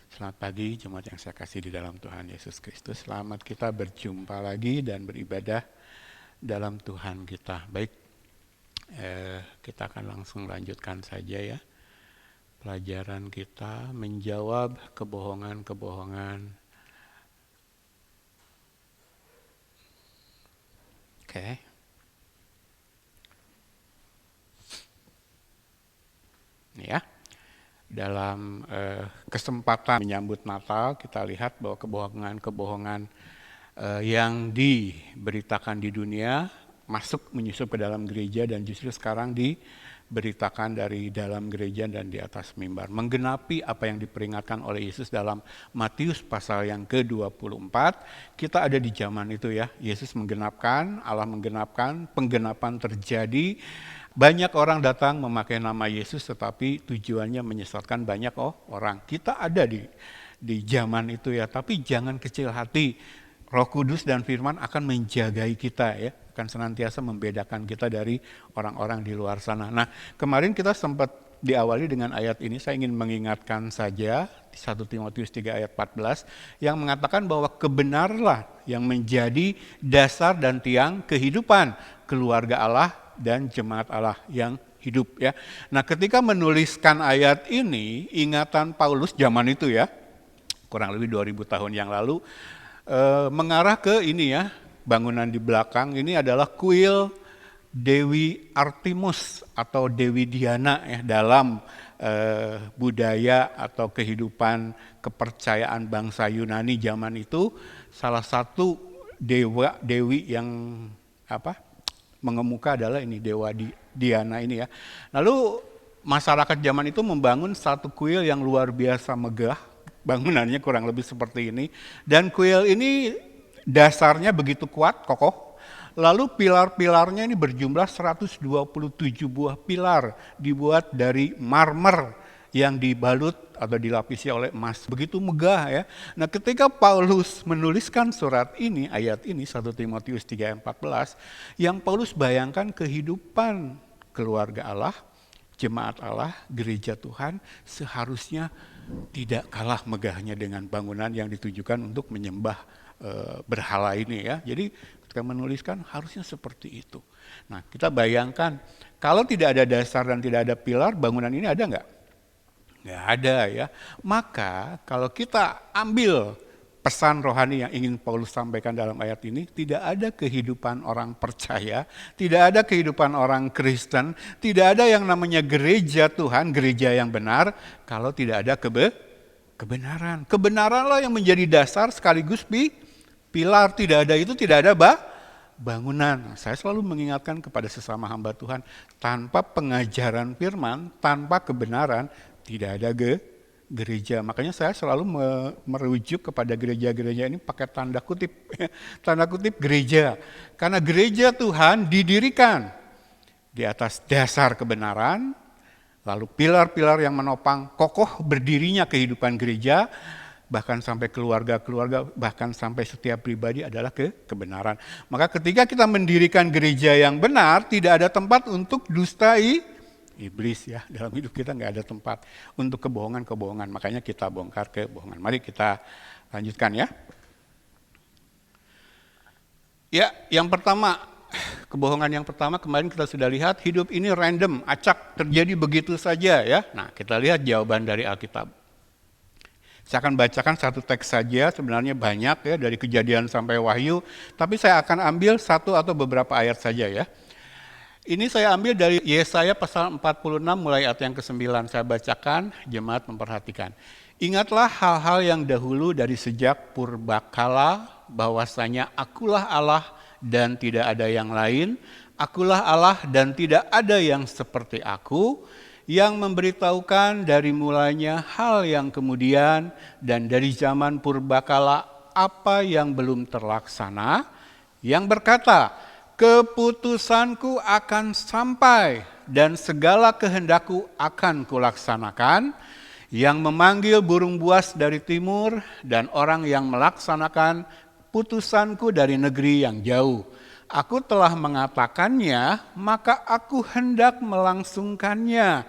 Selamat pagi jemaat yang saya kasih di dalam Tuhan Yesus Kristus. Selamat kita berjumpa lagi dan beribadah dalam Tuhan kita. Baik, kita akan langsung lanjutkan saja ya. Pelajaran kita menjawab kebohongan-kebohongan. Oke. Ya. Dalam kesempatan menyambut Natal, kita lihat bahwa kebohongan-kebohongan yang diberitakan di dunia menyusup ke dalam gereja dan justru sekarang diberitakan dari dalam gereja dan di atas mimbar. Menggenapi apa yang diperingatkan oleh Yesus dalam Matius pasal yang ke-24, kita ada di zaman itu ya. Yesus menggenapkan, Allah menggenapkan, penggenapan terjadi. Banyak orang datang memakai nama Yesus tetapi tujuannya menyesatkan banyak orang. Kita ada di zaman itu ya, tapi jangan kecil hati. Roh Kudus dan Firman akan menjagai kita ya, akan senantiasa membedakan kita dari orang-orang di luar sana. Nah, kemarin kita sempat diawali dengan ayat ini, saya ingin mengingatkan saja 1 Timotius 3 ayat 14 yang mengatakan bahwa kebenarlah yang menjadi dasar dan tiang kehidupan keluarga Allah dan jemaat Allah yang hidup ya. Nah, ketika menuliskan ayat ini, ingatan Paulus zaman itu ya, kurang lebih 2000 tahun yang lalu, mengarah ke ini ya, bangunan di belakang ini adalah kuil Dewi Artemis atau Dewi Diana ya, dalam budaya atau kehidupan kepercayaan bangsa Yunani zaman itu, salah satu dewi yang mengemuka adalah ini Dewa Diana ini ya. Lalu masyarakat zaman itu membangun satu kuil yang luar biasa megah, bangunannya kurang lebih seperti ini. Dan kuil ini dasarnya begitu kuat, kokoh. Lalu pilar-pilarnya ini berjumlah 127 buah pilar dibuat dari marmer yang dibalut atau dilapisi oleh emas. Begitu megah ya. Nah, ketika Paulus menuliskan surat ini, ayat ini 1 Timotius 3 ayat 14, yang Paulus bayangkan kehidupan keluarga Allah, jemaat Allah, gereja Tuhan seharusnya tidak kalah megahnya dengan bangunan yang ditujukan untuk menyembah berhala ini ya. Jadi ketika menuliskan harusnya seperti itu. Nah, kita bayangkan kalau tidak ada dasar dan tidak ada pilar, bangunan ini ada nggak? Nggak ada ya. Maka kalau kita ambil pesan rohani yang ingin Paulus sampaikan dalam ayat ini, tidak ada kehidupan orang percaya, tidak ada kehidupan orang Kristen, tidak ada yang namanya gereja Tuhan, gereja yang benar, kalau tidak ada kebenaran. Kebenaranlah yang menjadi dasar sekaligus pilar. Tidak ada itu, tidak ada bangunan. Saya selalu mengingatkan kepada sesama hamba Tuhan, tanpa pengajaran firman, tanpa kebenaran, tidak ada gereja. Makanya saya selalu merujuk kepada gereja-gereja ini pakai tanda kutip. Tanda kutip gereja. Karena gereja Tuhan didirikan di atas dasar kebenaran, lalu pilar-pilar yang menopang kokoh berdirinya kehidupan gereja, bahkan sampai keluarga-keluarga, bahkan sampai setiap pribadi adalah kebenaran. Maka ketika kita mendirikan gereja yang benar, tidak ada tempat untuk dusta iblis ya. Dalam hidup kita nggak ada tempat untuk kebohongan-kebohongan. Makanya kita bongkar kebohongan. Mari kita lanjutkan ya. Ya, yang pertama, kebohongan yang pertama kemarin kita sudah lihat, hidup ini random, acak, terjadi begitu saja ya. Nah, kita lihat jawaban dari Alkitab. Saya akan bacakan satu teks saja, sebenarnya banyak ya, dari Kejadian sampai Wahyu, tapi saya akan ambil satu atau beberapa ayat saja ya. Ini saya ambil dari Yesaya pasal 46 mulai ayat yang ke-9, saya bacakan, jemaat memperhatikan. Ingatlah hal-hal yang dahulu dari sejak purbakala, bahwasanya akulah Allah dan tidak ada yang lain, akulah Allah dan tidak ada yang seperti aku, yang memberitahukan dari mulanya hal yang kemudian dan dari zaman purbakala apa yang belum terlaksana, yang berkata, keputusanku akan sampai dan segala kehendakku akan kulaksanakan, yang memanggil burung buas dari timur dan orang yang melaksanakan putusanku dari negeri yang jauh. Aku telah mengatakannya, maka aku hendak melangsungkannya.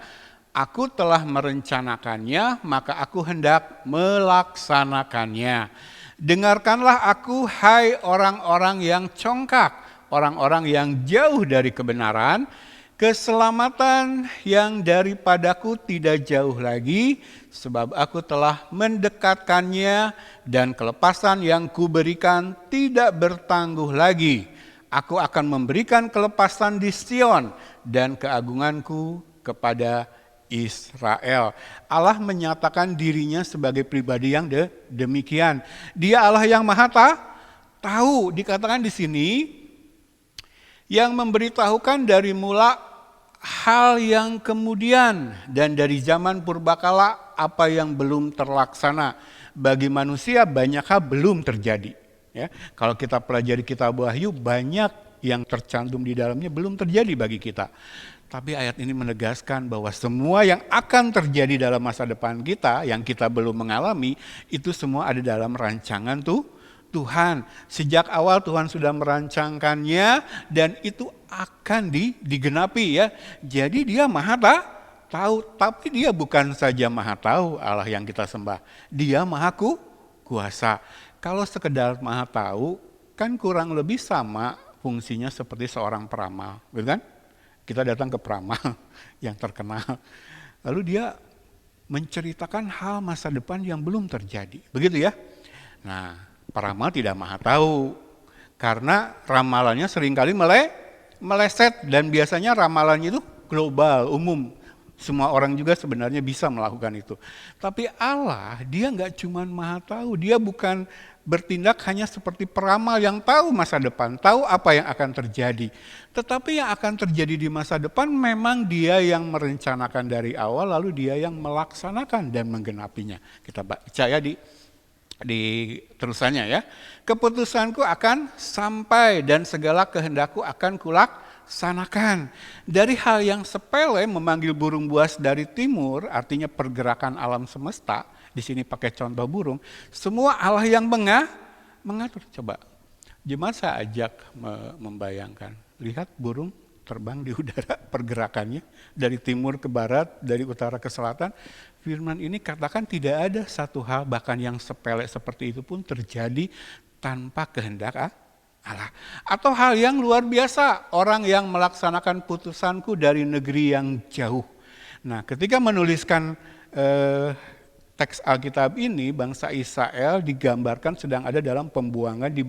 Aku telah merencanakannya, maka aku hendak melaksanakannya. Dengarkanlah aku, hai orang-orang yang congkak, orang-orang yang jauh dari kebenaran. Keselamatan yang daripadaku tidak jauh lagi, sebab aku telah mendekatkannya, dan kelepasan yang kuberikan tidak bertangguh lagi. Aku akan memberikan kelepasan di Sion dan keagunganku kepada Israel. Allah menyatakan dirinya sebagai pribadi yang demikian. Dia Allah yang Maha Tahu. Dikatakan di sini yang memberitahukan dari mula hal yang kemudian dan dari zaman purbakala apa yang belum terlaksana. Bagi manusia banyak hal belum terjadi. Ya, kalau kita pelajari kitab Wahyu, banyak yang tercantum di dalamnya belum terjadi bagi kita. Tapi ayat ini menegaskan bahwa semua yang akan terjadi dalam masa depan kita, yang kita belum mengalami, itu semua ada dalam rancangan Tuhan. Sejak awal Tuhan sudah merancangkannya dan itu akan digenapi ya. Jadi dia Maha Tahu, tapi dia bukan saja Maha Tahu Allah yang kita sembah. Dia Maha Kuasa. Kalau sekedar Maha Tahu kan kurang lebih sama fungsinya seperti seorang peramal, betul kan? Kita datang ke peramal yang terkenal. Lalu dia menceritakan hal masa depan yang belum terjadi. Begitu ya. Nah, peramal tidak Maha Tahu. Karena ramalannya seringkali meleset. Dan biasanya ramalannya itu global, umum. Semua orang juga sebenarnya bisa melakukan itu. Tapi Allah, dia nggak cuma Maha Tahu. Dia bukan bertindak hanya seperti peramal yang tahu masa depan, tahu apa yang akan terjadi. Tetapi yang akan terjadi di masa depan memang dia yang merencanakan dari awal, lalu dia yang melaksanakan dan menggenapinya. Kita baca ya di terusannya ya. Keputusanku akan sampai dan segala kehendakku akan kulaksanakan. Dari hal yang sepele memanggil burung buas dari timur, artinya pergerakan alam semesta. Di sini pakai contoh burung. Semua Allah yang mengatur. Coba jemaat saya ajak membayangkan. Lihat burung terbang di udara, pergerakannya dari timur ke barat, dari utara ke selatan. Firman ini katakan tidak ada satu hal bahkan yang sepele seperti itu pun terjadi tanpa kehendak Allah. Atau hal yang luar biasa, orang yang melaksanakan putusanku dari negeri yang jauh. Nah, ketika menuliskan teks Alkitab ini, bangsa Israel digambarkan sedang ada dalam pembuangan di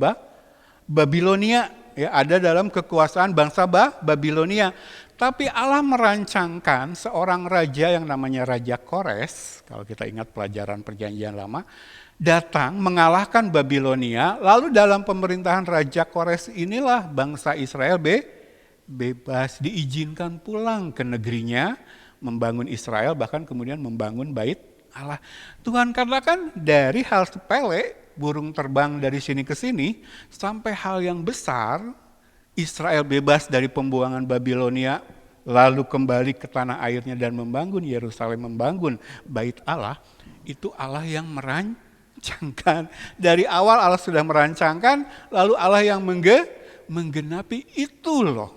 Babilonia, ya, ada dalam kekuasaan bangsa Babilonia. Tapi Allah merancangkan seorang raja yang namanya Raja Kores, kalau kita ingat pelajaran Perjanjian Lama, datang mengalahkan Babilonia, lalu dalam pemerintahan Raja Kores inilah bangsa Israel bebas, diizinkan pulang ke negerinya, membangun Israel, bahkan kemudian membangun bait Allah. Tuhan katakan dari hal sepele, burung terbang dari sini ke sini, sampai hal yang besar, Israel bebas dari pembuangan Babilonia, lalu kembali ke tanah airnya dan membangun Yerusalem, membangun bait Allah, itu Allah yang merancangkan. Dari awal Allah sudah merancangkan, lalu Allah yang menggenapi. Itu loh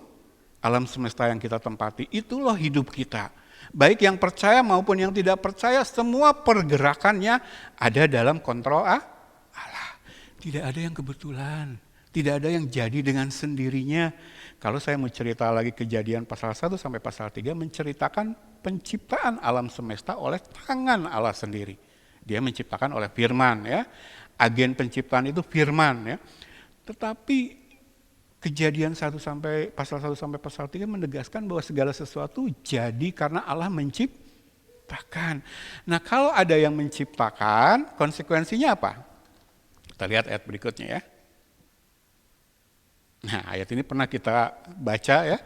alam semesta yang kita tempati, itu loh hidup kita. Baik yang percaya maupun yang tidak percaya, semua pergerakannya ada dalam kontrol Allah. Tidak ada yang kebetulan, tidak ada yang jadi dengan sendirinya. Kalau saya mau cerita lagi Kejadian pasal 1 sampai pasal 3 menceritakan penciptaan alam semesta oleh tangan Allah sendiri. Dia menciptakan oleh firman ya. Agen penciptaan itu firman ya. Tetapi Kejadian 1 sampai pasal 1 sampai pasal 3 menegaskan bahwa segala sesuatu jadi karena Allah menciptakan. Nah, kalau ada yang menciptakan, konsekuensinya apa? Kita lihat ayat berikutnya ya. Nah, ayat ini pernah kita baca ya.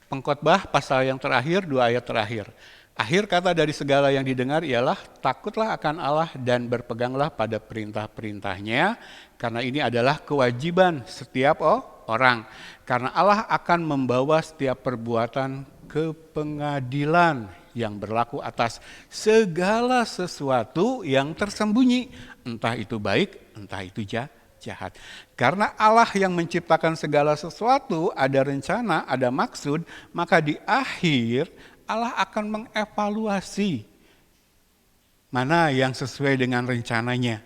Pengkhotbah pasal yang terakhir, 2 ayat terakhir. Akhir kata dari segala yang didengar ialah takutlah akan Allah dan berpeganglah pada perintah-perintahnya, karena ini adalah kewajiban setiap orang. Karena Allah akan membawa setiap perbuatan ke pengadilan yang berlaku atas segala sesuatu yang tersembunyi, entah itu baik, entah itu jahat. Karena Allah yang menciptakan segala sesuatu, ada rencana, ada maksud, maka di akhir Allah akan mengevaluasi mana yang sesuai dengan rencananya.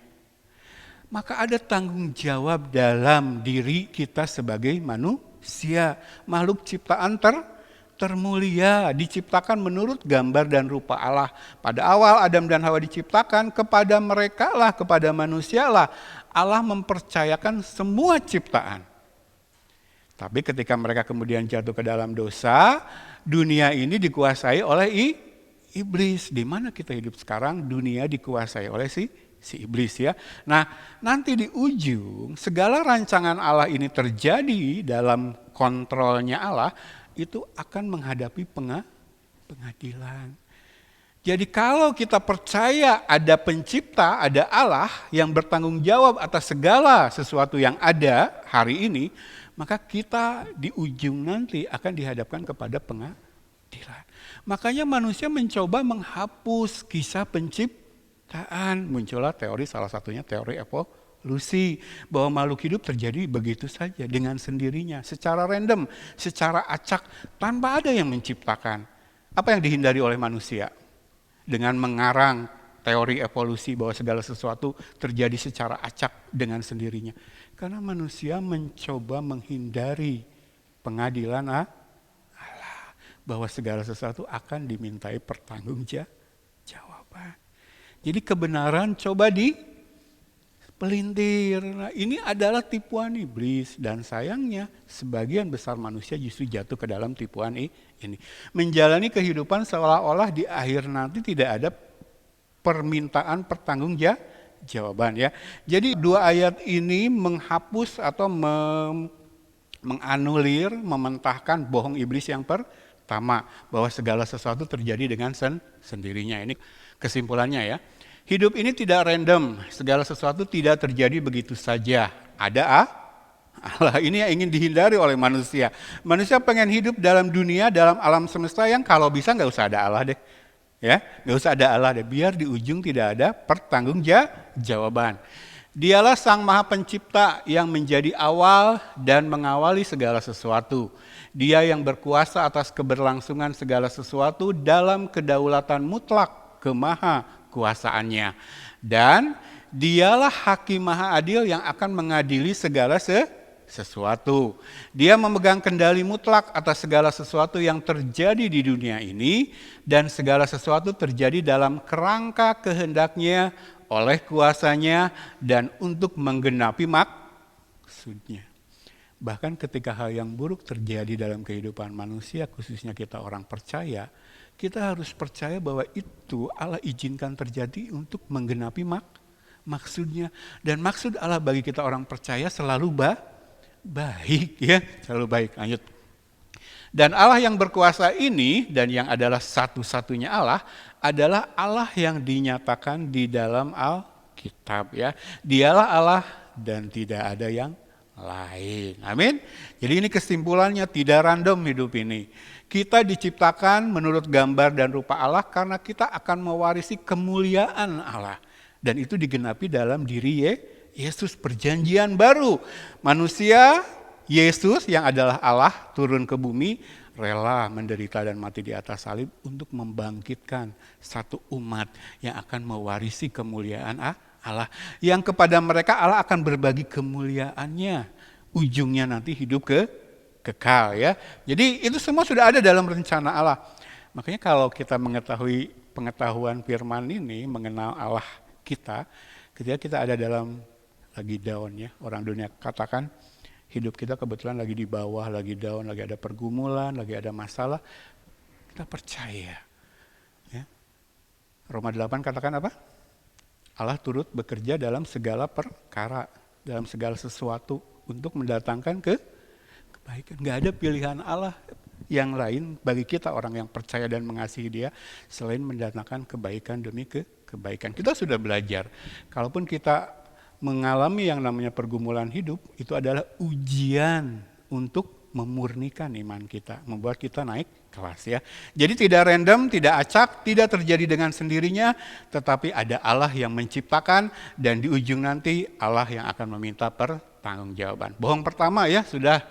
Maka ada tanggung jawab dalam diri kita sebagai manusia, makhluk ciptaan termulia, diciptakan menurut gambar dan rupa Allah. Pada awal Adam dan Hawa diciptakan, kepada mereka lah, kepada manusia lah, Allah mempercayakan semua ciptaan. Tapi ketika mereka kemudian jatuh ke dalam dosa, dunia ini dikuasai oleh iblis. Di mana kita hidup sekarang, dunia dikuasai oleh si iblis ya. Nah, nanti di ujung segala rancangan Allah ini terjadi dalam kontrolnya Allah, itu akan menghadapi pengadilan. Jadi kalau kita percaya ada pencipta, ada Allah yang bertanggung jawab atas segala sesuatu yang ada hari ini, maka kita di ujung nanti akan dihadapkan kepada pengadilan. Makanya manusia mencoba menghapus kisah penciptaan. Muncullah teori, salah satunya teori evolusi, bahwa makhluk hidup terjadi begitu saja dengan sendirinya, secara random, secara acak, tanpa ada yang menciptakan. Apa yang dihindari oleh manusia? Dengan mengarang teori evolusi bahwa segala sesuatu terjadi secara acak dengan sendirinya. Karena manusia mencoba menghindari pengadilan Allah, bahwa segala sesuatu akan dimintai pertanggungjawaban. Jadi kebenaran coba dipelintir. Nah, ini adalah tipuan iblis, dan sayangnya sebagian besar manusia justru jatuh ke dalam tipuan ini. Menjalani kehidupan seolah-olah di akhir nanti tidak ada permintaan pertanggungjawaban ya. Jadi dua ayat ini menghapus atau menganulir, mementahkan bohong iblis yang pertama, bahwa segala sesuatu terjadi dengan sendirinya. Ini kesimpulannya ya. Hidup ini tidak random, segala sesuatu tidak terjadi begitu saja. Ada Allah, ini yang ingin dihindari oleh manusia. Manusia pengen hidup dalam dunia, dalam alam semesta yang kalau bisa nggak usah ada Allah deh. Ya, nggak usah ada Allah deh, biar di ujung tidak ada pertanggungjawaban. Dialah Sang Maha Pencipta yang menjadi awal dan mengawali segala sesuatu. Dia yang berkuasa atas keberlangsungan segala sesuatu dalam kedaulatan mutlak kemahakuasaannya. Dan dialah Hakim Maha Adil yang akan mengadili segala sesuatu. Dia memegang kendali mutlak atas segala sesuatu yang terjadi di dunia ini, dan segala sesuatu terjadi dalam kerangka kehendaknya, oleh kuasanya, dan untuk menggenapi maksudnya. Bahkan ketika hal yang buruk terjadi dalam kehidupan manusia, khususnya kita orang percaya, kita harus percaya bahwa itu Allah izinkan terjadi untuk menggenapi maksudnya. Dan maksud Allah bagi kita orang percaya selalu baik ya, selalu baik. Lanjut. Dan Allah yang berkuasa ini, dan yang adalah satu-satunya Allah, adalah Allah yang dinyatakan di dalam Alkitab ya. Dialah Allah dan tidak ada yang lain. Amin. Jadi ini kesimpulannya, tidak random hidup ini. Kita diciptakan menurut gambar dan rupa Allah karena kita akan mewarisi kemuliaan Allah. Dan itu digenapi dalam diri Yesus, perjanjian baru. Manusia, Yesus yang adalah Allah turun ke bumi, rela menderita dan mati di atas salib untuk membangkitkan satu umat yang akan mewarisi kemuliaan Allah. Yang kepada mereka Allah akan berbagi kemuliaannya. Ujungnya nanti hidup kekal ya. Jadi itu semua sudah ada dalam rencana Allah. Makanya kalau kita mengetahui pengetahuan firman ini, mengenal Allah kita, ketika kita ada dalam lagi down ya, orang dunia katakan hidup kita kebetulan lagi di bawah, lagi down, lagi ada pergumulan, lagi ada masalah, kita percaya. Ya. Roma 8 katakan apa? Allah turut bekerja dalam segala perkara, dalam segala sesuatu untuk mendatangkan kebaikan. Gak ada pilihan Allah yang lain bagi kita orang yang percaya dan mengasihi Dia selain mendatangkan kebaikan demi kebaikan. Kita sudah belajar, kalaupun kita mengalami yang namanya pergumulan hidup, itu adalah ujian untuk memurnikan iman kita, membuat kita naik kelas ya. Jadi tidak random, tidak acak, tidak terjadi dengan sendirinya, tetapi ada Allah yang menciptakan, dan di ujung nanti Allah yang akan meminta pertanggungjawaban. Bohong pertama ya sudah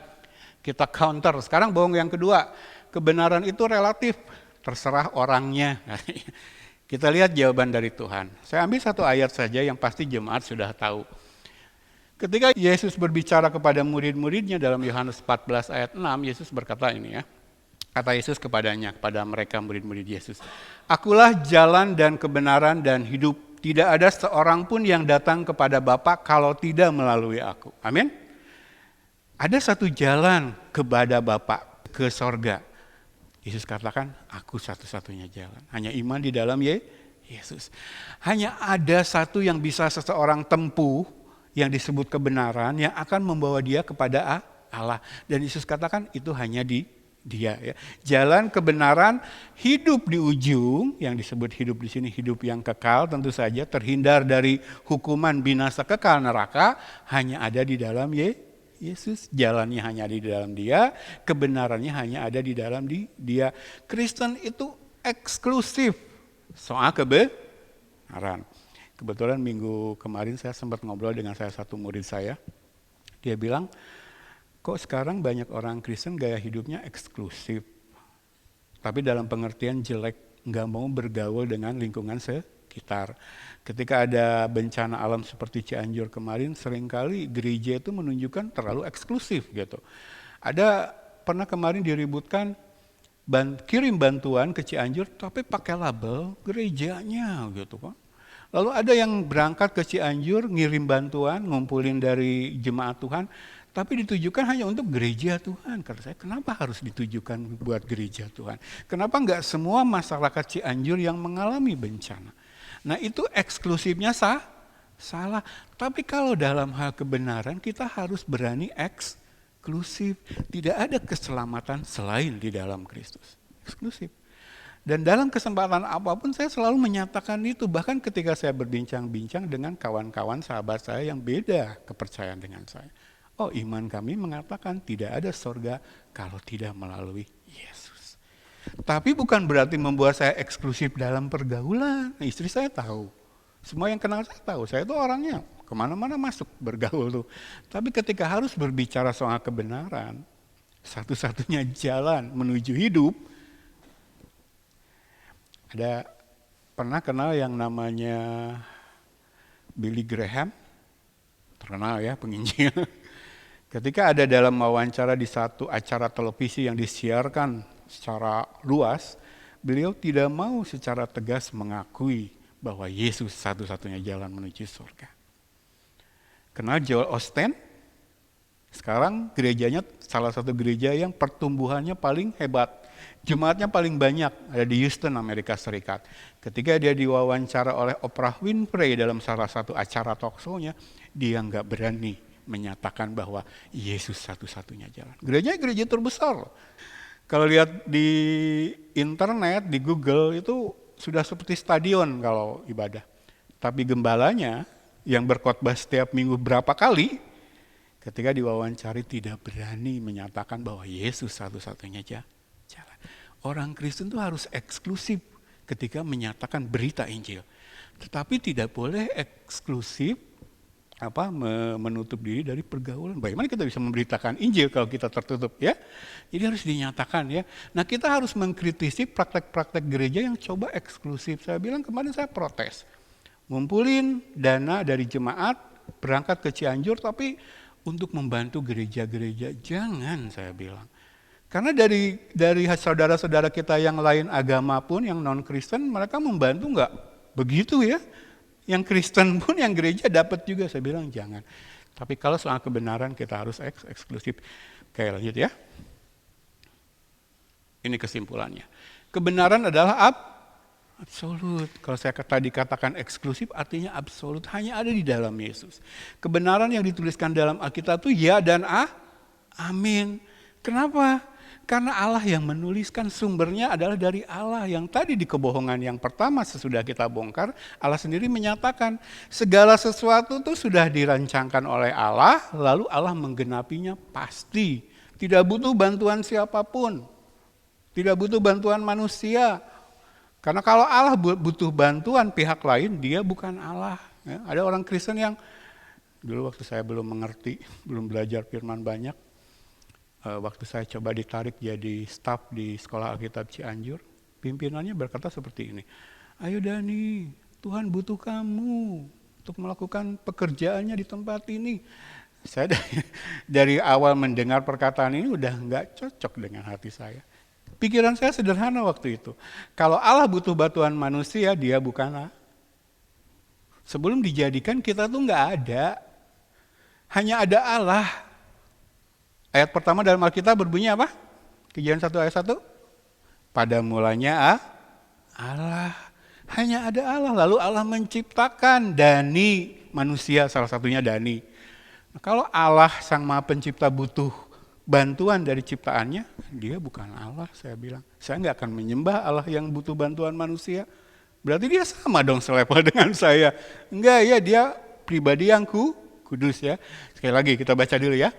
kita counter. Sekarang bohong yang kedua, kebenaran itu relatif, terserah orangnya. Kita lihat jawaban dari Tuhan. Saya ambil satu ayat saja yang pasti jemaat sudah tahu. Ketika Yesus berbicara kepada murid-muridnya dalam Yohanes 14 ayat 6, Yesus berkata ini ya. Kata Yesus kepadanya, kepada mereka murid-murid Yesus. Akulah jalan dan kebenaran dan hidup. Tidak ada seorang pun yang datang kepada Bapa kalau tidak melalui aku. Amin. Ada satu jalan kepada Bapa, ke sorga. Yesus katakan, aku satu-satunya jalan. Hanya iman di dalam Yesus. Hanya ada satu yang bisa seseorang tempuh, yang disebut kebenaran, yang akan membawa dia kepada Allah. Dan Yesus katakan, itu hanya di Dia. Ya. Jalan kebenaran, hidup di ujung, yang disebut hidup di sini, hidup yang kekal, tentu saja terhindar dari hukuman binasa kekal neraka, hanya ada di dalam Yesus. Jalannya hanya ada di dalam Dia, kebenarannya hanya ada di dalam Dia. Kristen itu eksklusif soal kebenaran. Kebetulan minggu kemarin saya sempat ngobrol dengan salah satu murid saya. Dia bilang, kok sekarang banyak orang Kristen gaya hidupnya eksklusif. Tapi dalam pengertian jelek, nggak mau bergaul dengan lingkungan sekitar. Ketika ada bencana alam seperti Cianjur kemarin, seringkali gereja itu menunjukkan terlalu eksklusif gitu. Ada pernah kemarin diributkan kirim bantuan ke Cianjur, tapi pakai label gerejanya gitu kan. Lalu ada yang berangkat ke Cianjur, ngirim bantuan, ngumpulin dari jemaat Tuhan, tapi ditujukan hanya untuk gereja Tuhan. Kata saya, kenapa harus ditujukan buat gereja Tuhan? Kenapa enggak semua masyarakat Cianjur yang mengalami bencana? Nah itu eksklusifnya salah. Tapi kalau dalam hal kebenaran kita harus berani eksklusif. Tidak ada keselamatan selain di dalam Kristus. Eksklusif. Dan dalam kesempatan apapun saya selalu menyatakan itu. Bahkan ketika saya berbincang-bincang dengan kawan-kawan sahabat saya yang beda kepercayaan dengan saya. Oh, iman kami mengatakan tidak ada surga kalau tidak melalui Yesus. Tapi bukan berarti membuat saya eksklusif dalam pergaulan. Istri saya tahu. Semua yang kenal saya tahu. Saya itu orangnya kemana-mana masuk bergaul tuh. Tapi ketika harus berbicara soal kebenaran, satu-satunya jalan menuju hidup, ada pernah kenal yang namanya Billy Graham, terkenal ya penginjil. Ketika ada dalam wawancara di satu acara televisi yang disiarkan secara luas, beliau tidak mau secara tegas mengakui bahwa Yesus satu-satunya jalan menuju surga. Kenal Joel Osteen? Sekarang gerejanya salah satu gereja yang pertumbuhannya paling hebat. Jemaatnya paling banyak ada di Houston, Amerika Serikat. Ketika dia diwawancara oleh Oprah Winfrey dalam salah satu acara talk show-nya, dia nggak berani menyatakan bahwa Yesus satu-satunya jalan. Gerejanya gereja terbesar. Kalau lihat di internet, di Google, itu sudah seperti stadion kalau ibadah. Tapi gembalanya yang berkhotbah setiap minggu berapa kali, ketika diwawancari tidak berani menyatakan bahwa Yesus satu-satunya jalan. Orang Kristen itu harus eksklusif ketika menyatakan berita Injil. Tetapi tidak boleh eksklusif menutup diri dari pergaulan. Bagaimana kita bisa memberitakan Injil kalau kita tertutup ya? Jadi harus dinyatakan ya. Nah kita harus mengkritisi praktek-praktek gereja yang coba eksklusif. Saya bilang kemarin saya protes. Ngumpulin dana dari jemaat, berangkat ke Cianjur tapi untuk membantu gereja-gereja. Jangan saya bilang. Karena dari saudara-saudara kita yang lain agama pun, yang non-Kristen, mereka membantu nggak begitu ya. Yang Kristen pun, yang gereja dapat juga. Saya bilang jangan. Tapi kalau soal kebenaran kita harus eksklusif. Oke lanjut ya. Ini kesimpulannya. Kebenaran adalah absolut. Kalau saya tadi katakan eksklusif artinya absolut. Hanya ada di dalam Yesus. Kebenaran yang dituliskan dalam Alkitab itu ya dan amin. Kenapa? Karena Allah yang menuliskan, sumbernya adalah dari Allah. Yang tadi di kebohongan yang pertama sesudah kita bongkar, Allah sendiri menyatakan segala sesuatu itu sudah dirancangkan oleh Allah, lalu Allah menggenapinya pasti. Tidak butuh bantuan siapapun, tidak butuh bantuan manusia. Karena kalau Allah butuh bantuan pihak lain, dia bukan Allah. Ya, ada orang Kristen yang dulu waktu saya belum mengerti, belum belajar firman banyak, waktu saya coba ditarik jadi staf di Sekolah Alkitab Cianjur, Pimpinannya berkata seperti ini, ayo Dani, Tuhan butuh kamu untuk melakukan pekerjaannya di tempat ini. Saya dari awal mendengar perkataan ini udah nggak cocok dengan hati saya. Pikiran saya sederhana waktu itu. Kalau Allah butuh bantuan manusia, dia bukanlah. Sebelum dijadikan kita tuh nggak ada. Hanya ada Allah. Ayat pertama dalam Alkitab berbunyi apa? Kejadian 1 ayat 1. Pada mulanya Allah. Hanya ada Allah. Lalu Allah menciptakan Dani, manusia salah satunya Dani. Nah, kalau Allah Sang Maha Pencipta butuh bantuan dari ciptaannya, dia bukan Allah, saya bilang. Saya nggak akan menyembah Allah yang butuh bantuan manusia. Berarti dia sama dong selevel dengan saya. Enggak ya, dia pribadi yang kudus ya. Sekali lagi kita baca dulu ya.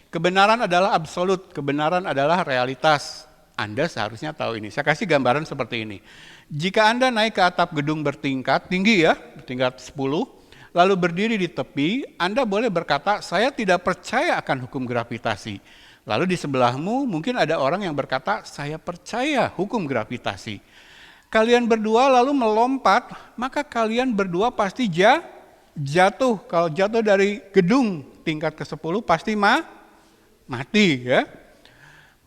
Kebenaran adalah absolut, kebenaran adalah realitas. Anda seharusnya tahu ini. Saya kasih gambaran seperti ini. Jika Anda naik ke atap gedung bertingkat, tinggi ya, bertingkat 10, lalu berdiri di tepi, Anda boleh berkata, saya tidak percaya akan hukum gravitasi. Lalu di sebelahmu mungkin ada orang yang berkata, saya percaya hukum gravitasi. Kalian berdua lalu melompat, maka kalian berdua pasti jatuh. Kalau jatuh dari gedung tingkat ke-10 pasti mati ya.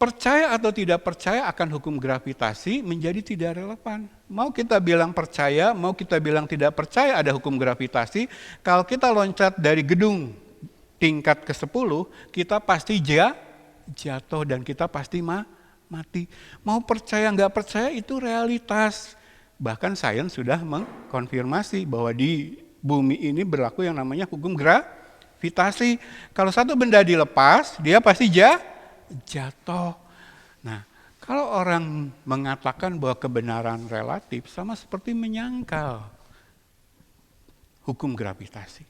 Percaya atau tidak percaya akan hukum gravitasi menjadi tidak relevan. Mau kita bilang percaya, mau kita bilang tidak percaya ada hukum gravitasi, kalau kita loncat dari gedung tingkat ke-10, kita pasti jatuh dan kita pasti mati. Mau percaya nggak percaya itu realitas. Bahkan sains sudah mengkonfirmasi bahwa di bumi ini berlaku yang namanya hukum gravitasi. Kalau satu benda dilepas, dia pasti jatuh. Nah, kalau orang mengatakan bahwa kebenaran relatif sama seperti menyangkal hukum gravitasi.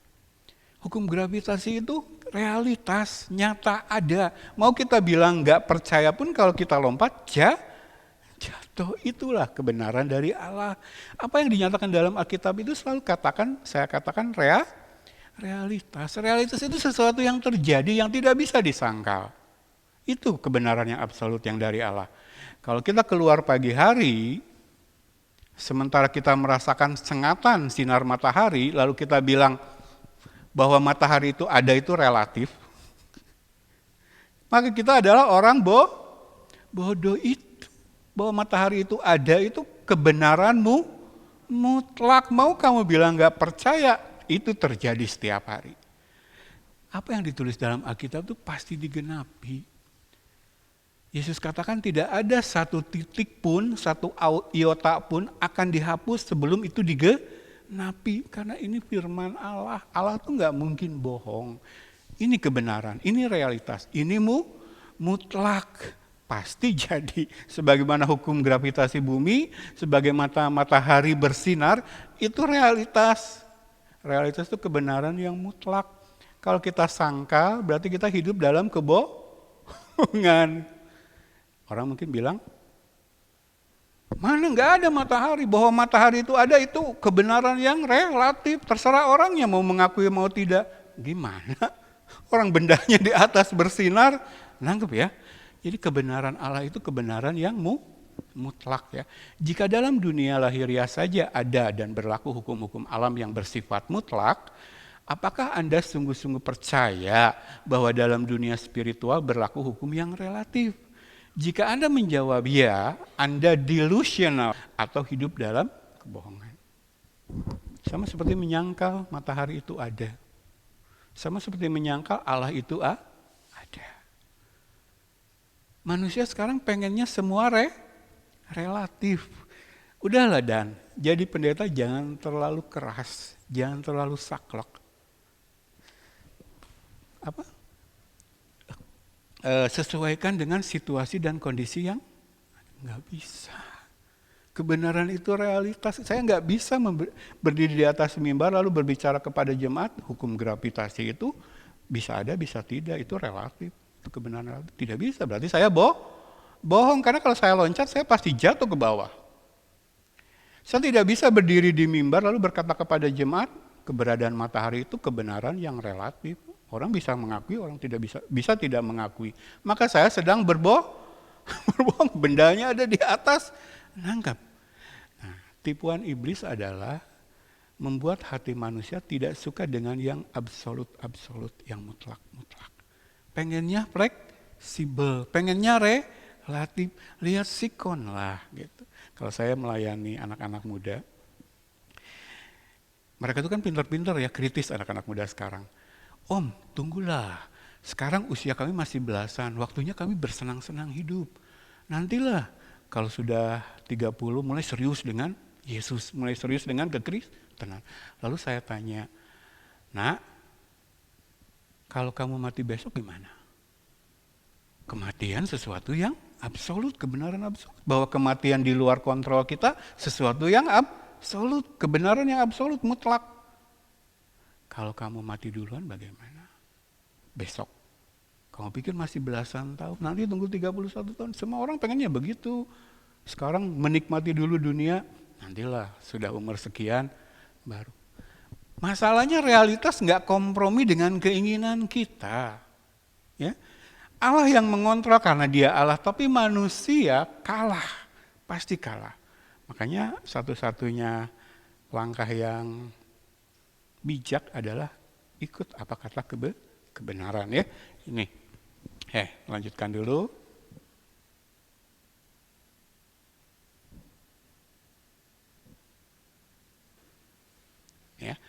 Hukum gravitasi itu realitas, nyata ada. Mau kita bilang nggak percaya pun kalau kita lompat jatuh. Itulah kebenaran dari Allah. Apa yang dinyatakan dalam Alkitab itu selalu saya katakan realitas. Realitas itu sesuatu yang terjadi yang tidak bisa disangkal. Itu kebenaran yang absolut yang dari Allah. Kalau kita keluar pagi hari, sementara kita merasakan sengatan sinar matahari, lalu kita bilang bahwa matahari itu ada itu relatif, maka kita adalah orang bodoh itu. Bahwa matahari itu ada itu kebenaranmu mutlak. Mau kamu bilang gak percaya, itu terjadi setiap hari. Apa yang ditulis dalam Alkitab itu pasti digenapi. Yesus katakan tidak ada satu titik pun, satu iota pun akan dihapus sebelum itu digenapi. Karena ini firman Allah. Allah tuh gak mungkin bohong. Ini kebenaran, ini realitas, ini mutlak. Pasti jadi. Sebagaimana hukum gravitasi bumi, sebagai matahari bersinar, itu realitas. Realitas itu kebenaran yang mutlak. Kalau kita sangka, berarti kita hidup dalam kebohongan. Orang mungkin bilang, mana nggak ada matahari, bahwa matahari itu ada itu kebenaran yang relatif, terserah orangnya mau mengakui mau tidak. Gimana? Orang bendanya di atas bersinar, nangkep ya. Jadi kebenaran Allah itu kebenaran yang mutlak ya. Jika dalam dunia lahiriah saja ada dan berlaku hukum-hukum alam yang bersifat mutlak, apakah Anda sungguh-sungguh percaya bahwa dalam dunia spiritual berlaku hukum yang relatif? Jika Anda menjawab ya, Anda delusional atau hidup dalam kebohongan. Sama seperti menyangkal matahari itu ada. Sama seperti menyangkal Allah itu ada. Manusia sekarang pengennya semua relatif. Udahlah Dan, jadi pendeta jangan terlalu keras, jangan terlalu saklek. Sesuaikan dengan situasi dan kondisi yang nggak bisa. Kebenaran itu realitas. Saya nggak bisa berdiri di atas mimbar lalu berbicara kepada jemaat hukum gravitasi itu bisa ada, bisa tidak. Itu relatif. Itu kebenaran relatif. Tidak bisa. Berarti saya bohong. Karena kalau saya loncat, saya pasti jatuh ke bawah. Saya tidak bisa berdiri di mimbar lalu berkata kepada jemaat keberadaan matahari itu kebenaran yang relatif. Orang bisa mengakui, orang tidak bisa tidak mengakui. Maka saya sedang berbohong, bendanya ada di atas. nangkap. Nah, tipuan iblis adalah membuat hati manusia tidak suka dengan yang absolut, yang mutlak. Pengennya fleksibel, pengennya relatif, lihat sikon lah gitu. Kalau saya melayani anak-anak muda, mereka itu kan pintar-pintar ya, kritis anak-anak muda sekarang. Om, tunggulah, sekarang usia kami masih belasan, waktunya kami bersenang-senang hidup. Nantilah, kalau sudah 30 mulai serius dengan Yesus, mulai serius dengan kekristenan. Lalu saya tanya, Nak, kalau kamu mati besok gimana? Kematian sesuatu yang absolut, kebenaran absolut. Bahwa kematian di luar kontrol kita sesuatu yang absolut, kebenaran yang absolut, mutlak. Kalau kamu mati duluan bagaimana? Besok. Kamu pikir masih belasan tahun, nanti tunggu 31 tahun. Semua orang pengennya begitu. Sekarang menikmati dulu dunia, nantilah sudah umur sekian baru. Masalahnya realitas nggak kompromi dengan keinginan kita. Ya, Allah yang mengontrol karena dia Allah, tapi manusia kalah, pasti kalah. Makanya satu-satunya langkah yang bijak adalah ikut apa kata kebenaran ya. Ini, lanjutkan dulu. Ya.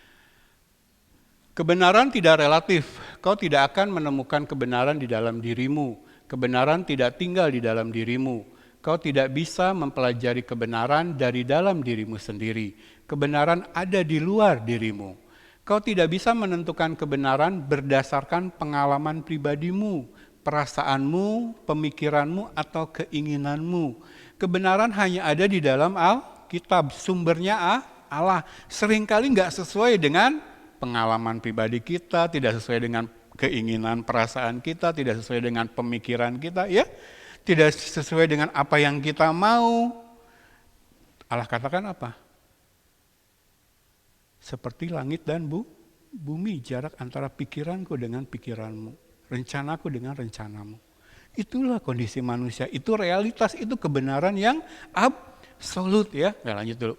Kebenaran tidak relatif. Kau tidak akan menemukan kebenaran di dalam dirimu. Kebenaran tidak tinggal di dalam dirimu. Kau tidak bisa mempelajari kebenaran dari dalam dirimu sendiri. Kebenaran ada di luar dirimu. Kau tidak bisa menentukan kebenaran berdasarkan pengalaman pribadimu, perasaanmu, pemikiranmu, atau keinginanmu. Kebenaran hanya ada di dalam Alkitab. Sumbernya Allah. Seringkali nggak sesuai dengan pengalaman pribadi kita, tidak sesuai dengan keinginan perasaan kita, tidak sesuai dengan pemikiran kita, ya, tidak sesuai dengan apa yang kita mau. Allah katakan apa? Seperti langit dan bumi, jarak antara pikiranku dengan pikiranmu, rencanaku dengan rencanamu. Itulah kondisi manusia, itu realitas, itu kebenaran yang absolut ya. Lanjut dulu.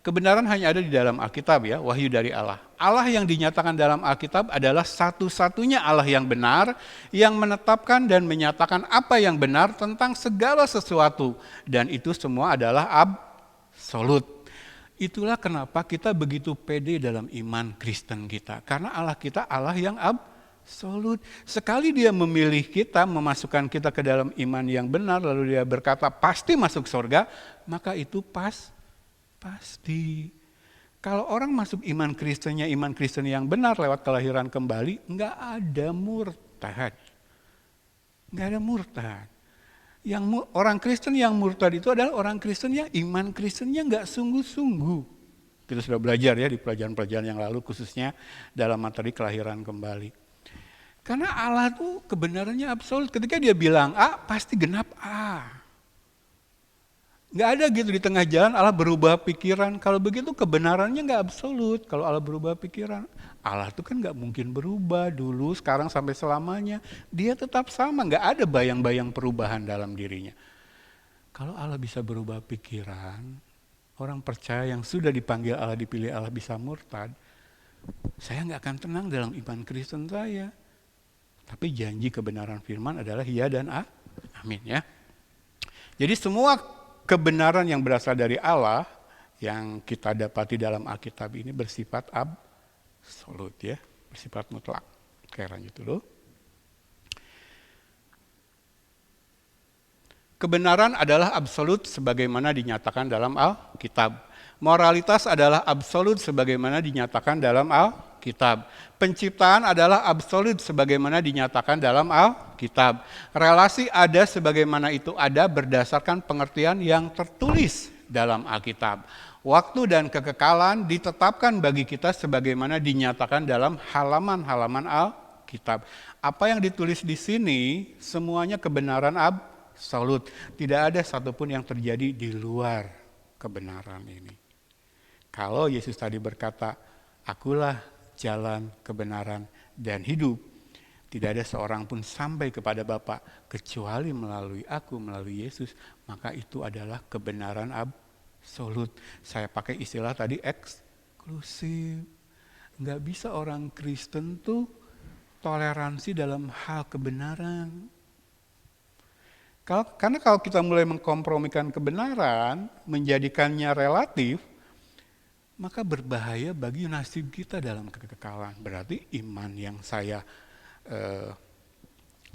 Kebenaran hanya ada di dalam Alkitab ya, wahyu dari Allah. Allah yang dinyatakan dalam Alkitab adalah satu-satunya Allah yang benar, yang menetapkan dan menyatakan apa yang benar tentang segala sesuatu. Dan itu semua adalah absolut. Itulah kenapa kita begitu pede dalam iman Kristen kita. Karena Allah kita Allah yang absolut. Sekali dia memilih kita, memasukkan kita ke dalam iman yang benar, lalu dia berkata pasti masuk surga, maka itu pasti. Kalau orang masuk iman Kristen yang benar lewat kelahiran kembali, enggak ada murtad. Enggak ada murtad. Orang Kristen yang murtad itu adalah orang Kristen yang iman Kristennya enggak sungguh-sungguh. Kita sudah belajar ya di pelajaran-pelajaran yang lalu, khususnya dalam materi kelahiran kembali. Karena Allah itu kebenarannya absolut. Ketika dia bilang A, pasti genap A. Nggak ada gitu di tengah jalan Allah berubah pikiran. Kalau begitu kebenarannya nggak absolut. Kalau Allah berubah pikiran, Allah itu kan nggak mungkin berubah dulu, sekarang sampai selamanya. Dia tetap sama, nggak ada bayang-bayang perubahan dalam dirinya. Kalau Allah bisa berubah pikiran, orang percaya yang sudah dipanggil Allah, dipilih Allah bisa murtad, saya nggak akan tenang dalam iman Kristen saya. Tapi janji kebenaran firman adalah ya dan amin ya. Jadi semua kebenaran yang berasal dari Allah yang kita dapati dalam Alkitab ini bersifat absolut ya, bersifat mutlak. Oke, lanjut dulu. Kebenaran adalah absolut sebagaimana dinyatakan dalam Alkitab. Moralitas adalah absolut sebagaimana dinyatakan dalam Alkitab. Penciptaan adalah absolut sebagaimana dinyatakan dalam Alkitab. Relasi ada sebagaimana itu ada berdasarkan pengertian yang tertulis dalam Alkitab. Waktu dan kekekalan ditetapkan bagi kita sebagaimana dinyatakan dalam halaman-halaman Alkitab. Apa yang ditulis di sini semuanya kebenaran absolut. Tidak ada satupun yang terjadi di luar kebenaran ini. Kalau Yesus tadi berkata, akulah jalan, kebenaran, dan hidup. Tidak ada seorang pun sampai kepada Bapa kecuali melalui aku, melalui Yesus. Maka itu adalah kebenaran absolut. Saya pakai istilah tadi eksklusif. Nggak bisa orang Kristen tuh toleransi dalam hal kebenaran. Karena kalau kita mulai mengkompromikan kebenaran, menjadikannya relatif, maka berbahaya bagi nasib kita dalam kekekalan. Berarti iman yang saya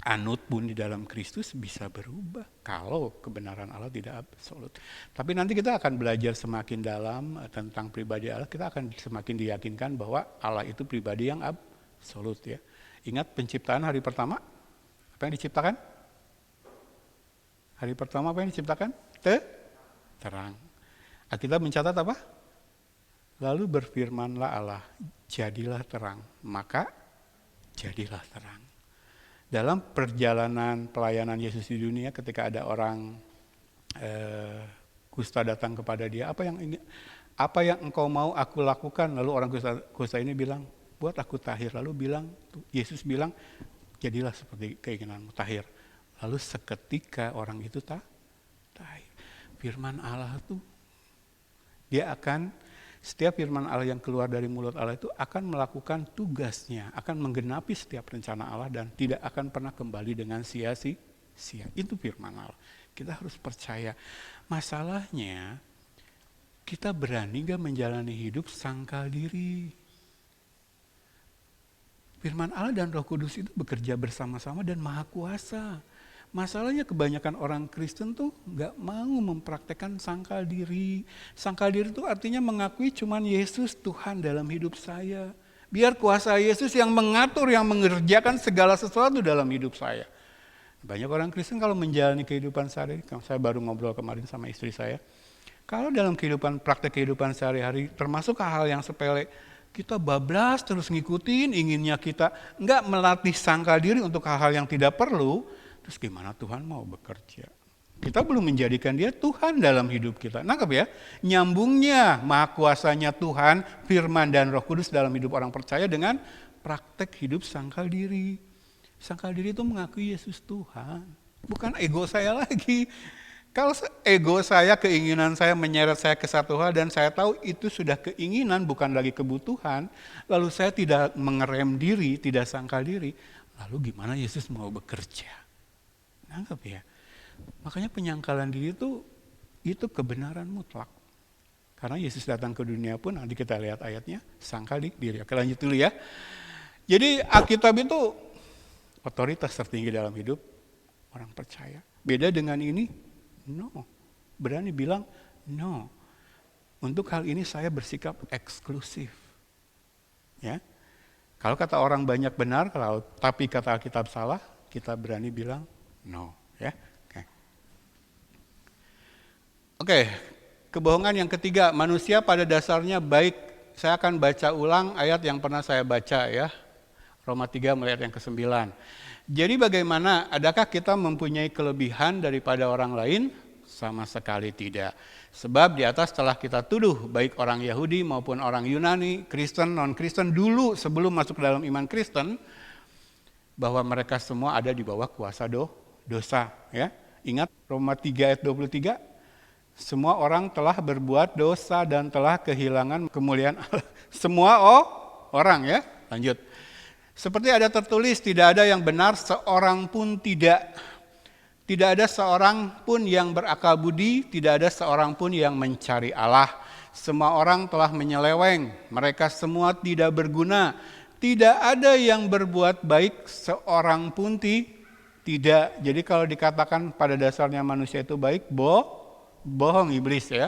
anut pun di dalam Kristus bisa berubah kalau kebenaran Allah tidak absolut. Tapi nanti kita akan belajar semakin dalam tentang pribadi Allah, kita akan semakin diyakinkan bahwa Allah itu pribadi yang absolut ya. Ingat penciptaan hari pertama? Apa yang diciptakan? Hari pertama apa yang diciptakan? Terang. Alkitab mencatat apa? Lalu berfirmanlah Allah, jadilah terang. Maka jadilah terang. Dalam perjalanan pelayanan Yesus di dunia, ketika ada orang kusta datang kepada dia, apa yang engkau mau aku lakukan? Lalu orang kusta ini bilang, buat aku tahir. Lalu Yesus bilang, jadilah seperti keinginanmu, tahir. Lalu seketika orang itu tahir. Firman Allah tuh, setiap firman Allah yang keluar dari mulut Allah itu akan melakukan tugasnya, akan menggenapi setiap rencana Allah dan tidak akan pernah kembali dengan sia-sia. Itu firman Allah. Kita harus percaya. Masalahnya, kita berani gak menjalani hidup sangkal diri. Firman Allah dan Roh Kudus itu bekerja bersama-sama dan maha kuasa. Masalahnya kebanyakan orang Kristen tuh gak mau mempraktekkan sangkal diri. Sangkal diri itu artinya mengakui cuman Yesus Tuhan dalam hidup saya. Biar kuasa Yesus yang mengatur, yang mengerjakan segala sesuatu dalam hidup saya. Banyak orang Kristen kalau menjalani kehidupan sehari-hari, saya baru ngobrol kemarin sama istri saya. Kalau dalam praktek kehidupan sehari-hari, termasuk hal yang sepele, kita bablas terus ngikutin, inginnya kita gak melatih sangkal diri untuk hal-hal yang tidak perlu. Terus gimana Tuhan mau bekerja? Kita belum menjadikan dia Tuhan dalam hidup kita. Nangkep ya? Nyambungnya maha kuasanya Tuhan, firman dan Roh Kudus dalam hidup orang percaya dengan praktek hidup sangkal diri. Sangkal diri itu mengakui Yesus Tuhan. Bukan ego saya lagi. Kalau ego saya, keinginan saya menyeret saya ke satu hal dan saya tahu itu sudah keinginan bukan lagi kebutuhan. Lalu saya tidak mengerem diri, tidak sangkal diri. Lalu gimana Yesus mau bekerja? Nangkep ya? Makanya penyangkalan diri itu kebenaran mutlak. Karena Yesus datang ke dunia pun, nanti kita lihat ayatnya, sangkal diri. Oke, lanjut dulu ya. Jadi Alkitab itu otoritas tertinggi dalam hidup orang percaya. Beda dengan ini, no. Berani bilang no. Untuk hal ini saya bersikap eksklusif. Ya. Kalau kata orang banyak benar, tapi kata Alkitab salah, kita berani bilang no, ya. Oke, kebohongan yang ketiga, manusia pada dasarnya baik. Saya akan baca ulang ayat yang pernah saya baca ya. Roma 3 mulai ayat yang ke-9. Jadi bagaimana, adakah kita mempunyai kelebihan daripada orang lain? Sama sekali tidak. Sebab di atas telah kita tuduh baik orang Yahudi maupun orang Yunani, Kristen, non-Kristen dulu sebelum masuk dalam iman Kristen, bahwa mereka semua ada di bawah kuasa dosa. Ya. Ingat Roma 3 ayat 23, semua orang telah berbuat dosa dan telah kehilangan kemuliaan Allah. Semua orang ya. Lanjut. Seperti ada tertulis, tidak ada yang benar seorang pun tidak. Tidak ada seorang pun yang berakal budi, tidak ada seorang pun yang mencari Allah. Semua orang telah menyeleweng, mereka semua tidak berguna. Tidak ada yang berbuat baik seorang pun tidak. Jadi kalau dikatakan pada dasarnya manusia itu baik, bohong iblis ya.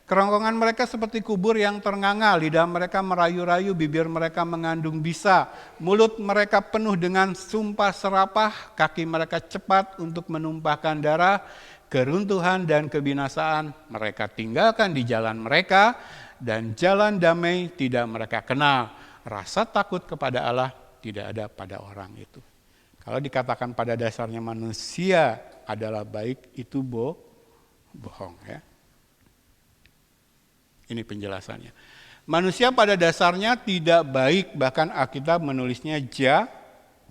Kerongkongan mereka seperti kubur yang ternganga, lidah mereka merayu-rayu, bibir mereka mengandung bisa, mulut mereka penuh dengan sumpah serapah, kaki mereka cepat untuk menumpahkan darah, keruntuhan dan kebinasaan mereka tinggalkan di jalan mereka, dan jalan damai tidak mereka kenal. Rasa takut kepada Allah tidak ada pada orang itu. Kalau dikatakan pada dasarnya manusia adalah baik, itu bohong ya. Ini penjelasannya. Manusia pada dasarnya tidak baik, bahkan Alkitab menulisnya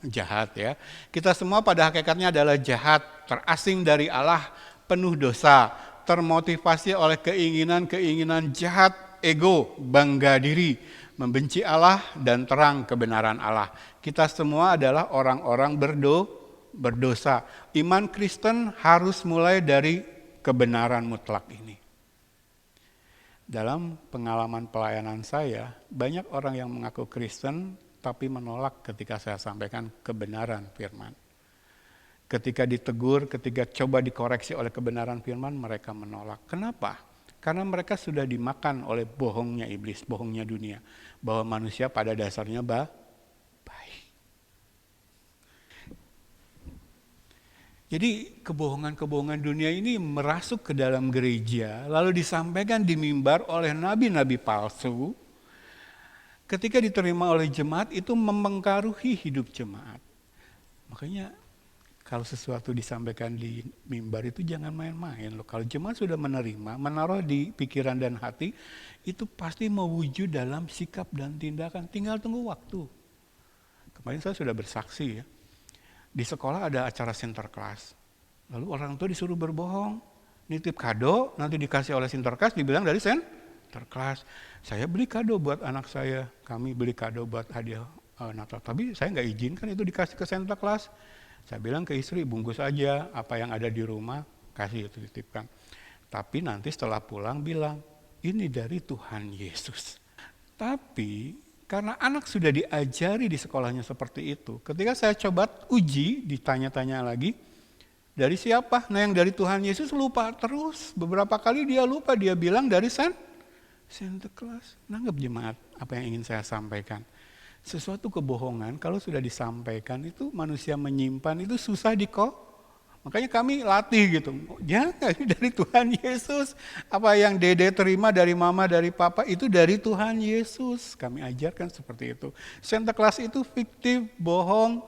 jahat ya. Kita semua pada hakikatnya adalah jahat, terasing dari Allah, penuh dosa, termotivasi oleh keinginan-keinginan jahat, ego, bangga diri, membenci Allah dan terang kebenaran Allah. Kita semua adalah orang-orang berdosa. Iman Kristen harus mulai dari kebenaran mutlak ini. Dalam pengalaman pelayanan saya, banyak orang yang mengaku Kristen tapi menolak ketika saya sampaikan kebenaran firman. Ketika ditegur, ketika coba dikoreksi oleh kebenaran firman, mereka menolak. Kenapa? Karena mereka sudah dimakan oleh bohongnya iblis, bohongnya dunia. Bahwa manusia pada dasarnya baik. Jadi kebohongan-kebohongan dunia ini merasuk ke dalam gereja, lalu disampaikan di mimbar oleh nabi-nabi palsu. Ketika diterima oleh jemaat itu mempengaruhi hidup jemaat. Makanya kalau sesuatu disampaikan di mimbar itu jangan main-main loh. Kalau jemaat sudah menerima, menaruh di pikiran dan hati, itu pasti mewujud dalam sikap dan tindakan. Tinggal tunggu waktu. Kemarin saya sudah bersaksi ya. Di sekolah ada acara sinterklas. Lalu orang tua disuruh berbohong, nitip kado, nanti dikasih oleh sinterklas, dibilang dari sinterklas. Saya beli kado buat anak saya, kami beli kado buat hadiah Natal. Tapi saya nggak izinkan itu dikasih ke sinterklas. Saya bilang ke istri, bungkus aja apa yang ada di rumah, kasih itu dititipkan. Tapi nanti setelah pulang bilang, ini dari Tuhan Yesus. Tapi karena anak sudah diajari di sekolahnya seperti itu, ketika saya coba uji, ditanya-tanya lagi, dari siapa? Nah yang dari Tuhan Yesus lupa terus. Beberapa kali dia lupa, dia bilang dari Sinterklas. Nanggap jemaat apa yang ingin saya sampaikan. Sesuatu kebohongan kalau sudah disampaikan itu manusia menyimpan itu susah makanya kami latih gitu. Jangan dari Tuhan Yesus. Apa yang Dede terima dari mama, dari papa itu dari Tuhan Yesus. Kami ajarkan seperti itu. Sinterklas itu fiktif, bohong.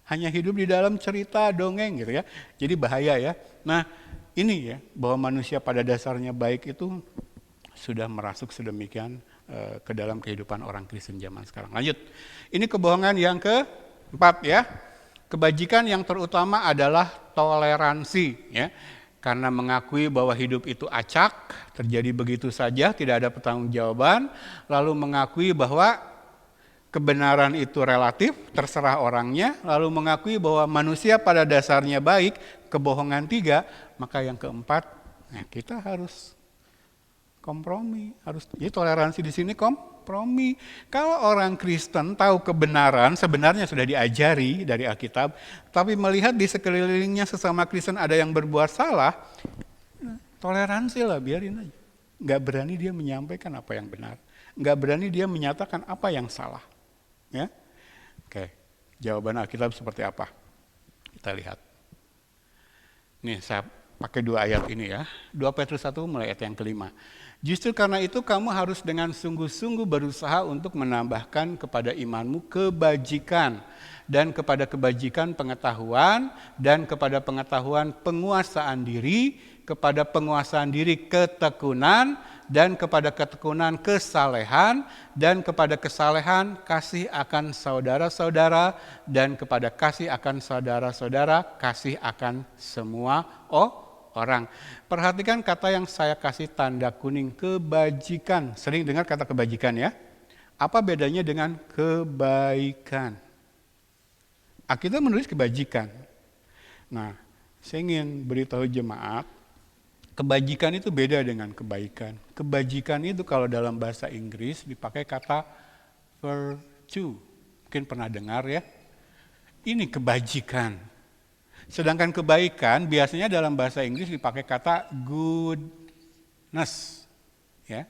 Hanya hidup di dalam cerita, dongeng gitu ya. Jadi bahaya ya. Nah ini ya, bahwa manusia pada dasarnya baik itu sudah merasuk sedemikian ke dalam kehidupan orang Kristen zaman sekarang. Lanjut. Ini kebohongan yang keempat ya. Kebajikan yang terutama adalah toleransi ya. Karena mengakui bahwa hidup itu acak, terjadi begitu saja, tidak ada pertanggungjawaban, lalu mengakui bahwa kebenaran itu relatif, terserah orangnya, lalu mengakui bahwa manusia pada dasarnya baik, kebohongan 3, maka yang keempat, kita harus kompromi, jadi toleransi di sini kompromi. Kalau orang Kristen tahu kebenaran, sebenarnya sudah diajari dari Alkitab, tapi melihat di sekelilingnya sesama Kristen ada yang berbuat salah, toleransi lah, biarin aja. Nggak berani dia menyampaikan apa yang benar, nggak berani dia menyatakan apa yang salah. Ya, oke. Jawaban Alkitab seperti apa? Kita lihat. Nih saya pakai 2 ayat ini ya. 2 Petrus 1 mulai ayat yang kelima. Justru karena itu kamu harus dengan sungguh-sungguh berusaha untuk menambahkan kepada imanmu kebajikan, dan kepada kebajikan pengetahuan, dan kepada pengetahuan penguasaan diri, kepada penguasaan diri ketekunan, dan kepada ketekunan kesalehan, dan kepada kesalehan kasih akan saudara-saudara, dan kepada kasih akan saudara-saudara kasih akan semua orang. Perhatikan kata yang saya kasih tanda kuning, kebajikan. Sering dengar kata kebajikan ya. Apa bedanya dengan kebaikan? Alkitab menulis kebajikan. Nah, saya ingin beritahu jemaat, kebajikan itu beda dengan kebaikan. Kebajikan itu kalau dalam bahasa Inggris dipakai kata virtue. Mungkin pernah dengar ya. Ini kebajikan. Sedangkan kebaikan biasanya dalam bahasa Inggris dipakai kata goodness. Ya.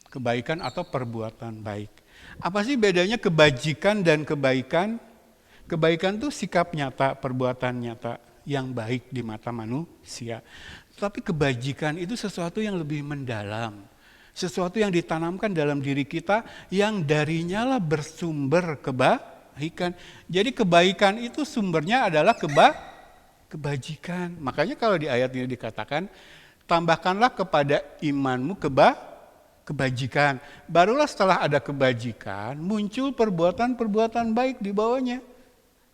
Kebaikan atau perbuatan baik. Apa sih bedanya kebajikan dan kebaikan? Kebaikan itu sikap nyata, perbuatan nyata yang baik di mata manusia. Tapi kebajikan itu sesuatu yang lebih mendalam. Sesuatu yang ditanamkan dalam diri kita yang darinya lah bersumber kebaikan. Jadi kebaikan itu sumbernya adalah kebajikan. Makanya kalau di ayat ini dikatakan, tambahkanlah kepada imanmu kebajikan. Barulah setelah ada kebajikan, muncul perbuatan-perbuatan baik di bawahnya.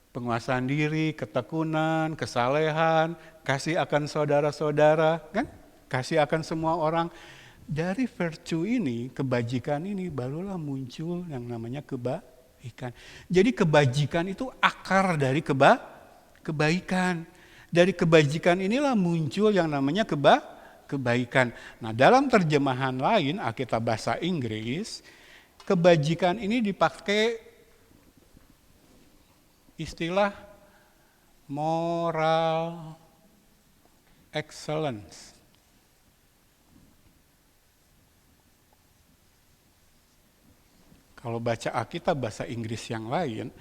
Penguasaan diri, ketekunan, kesalehan, kasih akan saudara-saudara, kan? Kasih akan semua orang. Dari virtue ini, kebajikan ini, barulah muncul yang namanya kebaikan. Jadi kebajikan itu akar dari kebaikan. Dari kebajikan inilah muncul yang namanya kebaikan. Nah, dalam terjemahan lain, Alkitab bahasa Inggris, kebajikan ini dipakai istilah moral excellence. Kalau baca Alkitab bahasa Inggris yang lain,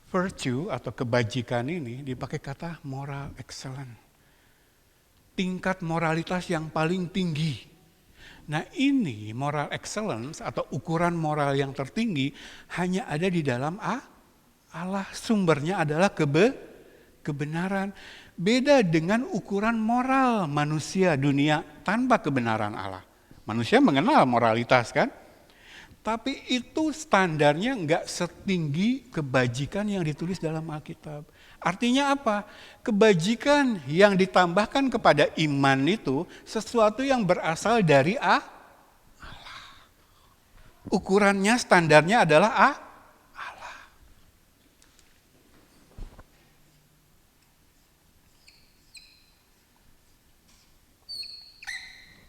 virtue atau kebajikan ini dipakai kata moral excellence. Tingkat moralitas yang paling tinggi. Nah, ini moral excellence atau ukuran moral yang tertinggi hanya ada di dalam Allah. Sumbernya adalah kebenaran. Beda dengan ukuran moral manusia dunia tanpa kebenaran Allah. Manusia mengenal moralitas, kan? Tapi itu standarnya enggak setinggi kebajikan yang ditulis dalam Alkitab. Artinya apa? Kebajikan yang ditambahkan kepada iman itu sesuatu yang berasal dari Allah. Ukurannya, standarnya adalah Allah.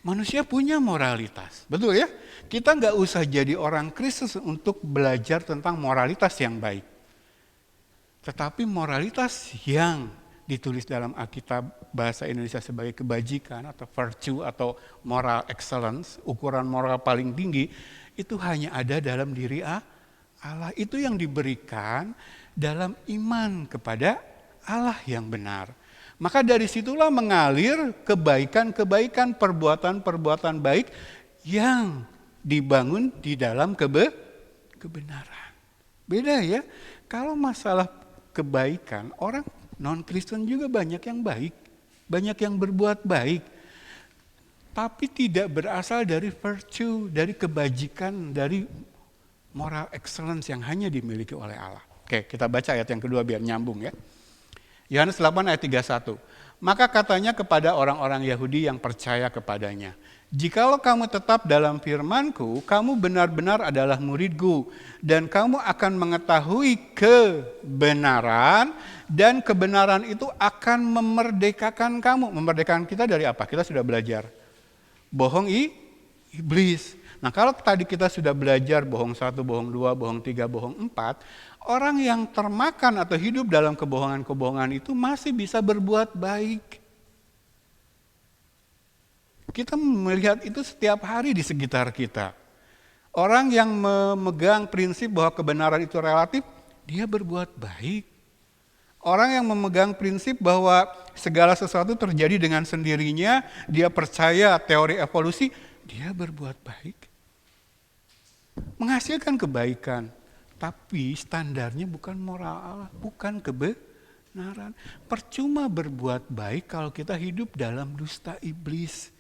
Manusia punya moralitas, betul ya? Kita nggak usah jadi orang Kristus untuk belajar tentang moralitas yang baik. Tetapi moralitas yang ditulis dalam Alkitab bahasa Indonesia sebagai kebajikan atau virtue atau moral excellence, ukuran moral paling tinggi, itu hanya ada dalam diri Allah. Itu yang diberikan dalam iman kepada Allah yang benar. Maka dari situlah mengalir kebaikan-kebaikan, perbuatan-perbuatan baik yang dibangun di dalam kebenaran. Beda ya, kalau masalah kebaikan, orang non-Kristen juga banyak yang baik, banyak yang berbuat baik. Tapi tidak berasal dari virtue, dari kebajikan, dari moral excellence yang hanya dimiliki oleh Allah. Oke, kita baca ayat yang kedua biar nyambung ya. Yohanes 8 ayat 31. Maka katanya kepada orang-orang Yahudi yang percaya kepadanya, jikalau kamu tetap dalam firman-Ku, kamu benar-benar adalah murid-Ku, dan kamu akan mengetahui kebenaran, dan kebenaran itu akan memerdekakan kamu. Memerdekakan kita dari apa? Kita sudah belajar. Bohong iblis. Nah, kalau tadi kita sudah belajar bohong 1, bohong 2, bohong 3, bohong 4, orang yang termakan atau hidup dalam kebohongan-kebohongan itu masih bisa berbuat baik. Kita melihat itu setiap hari di sekitar kita. Orang yang memegang prinsip bahwa kebenaran itu relatif, dia berbuat baik. Orang yang memegang prinsip bahwa segala sesuatu terjadi dengan sendirinya, dia percaya teori evolusi, dia berbuat baik. Menghasilkan kebaikan, tapi standarnya bukan moral Allah, bukan kebenaran. Percuma berbuat baik kalau kita hidup dalam dusta iblis.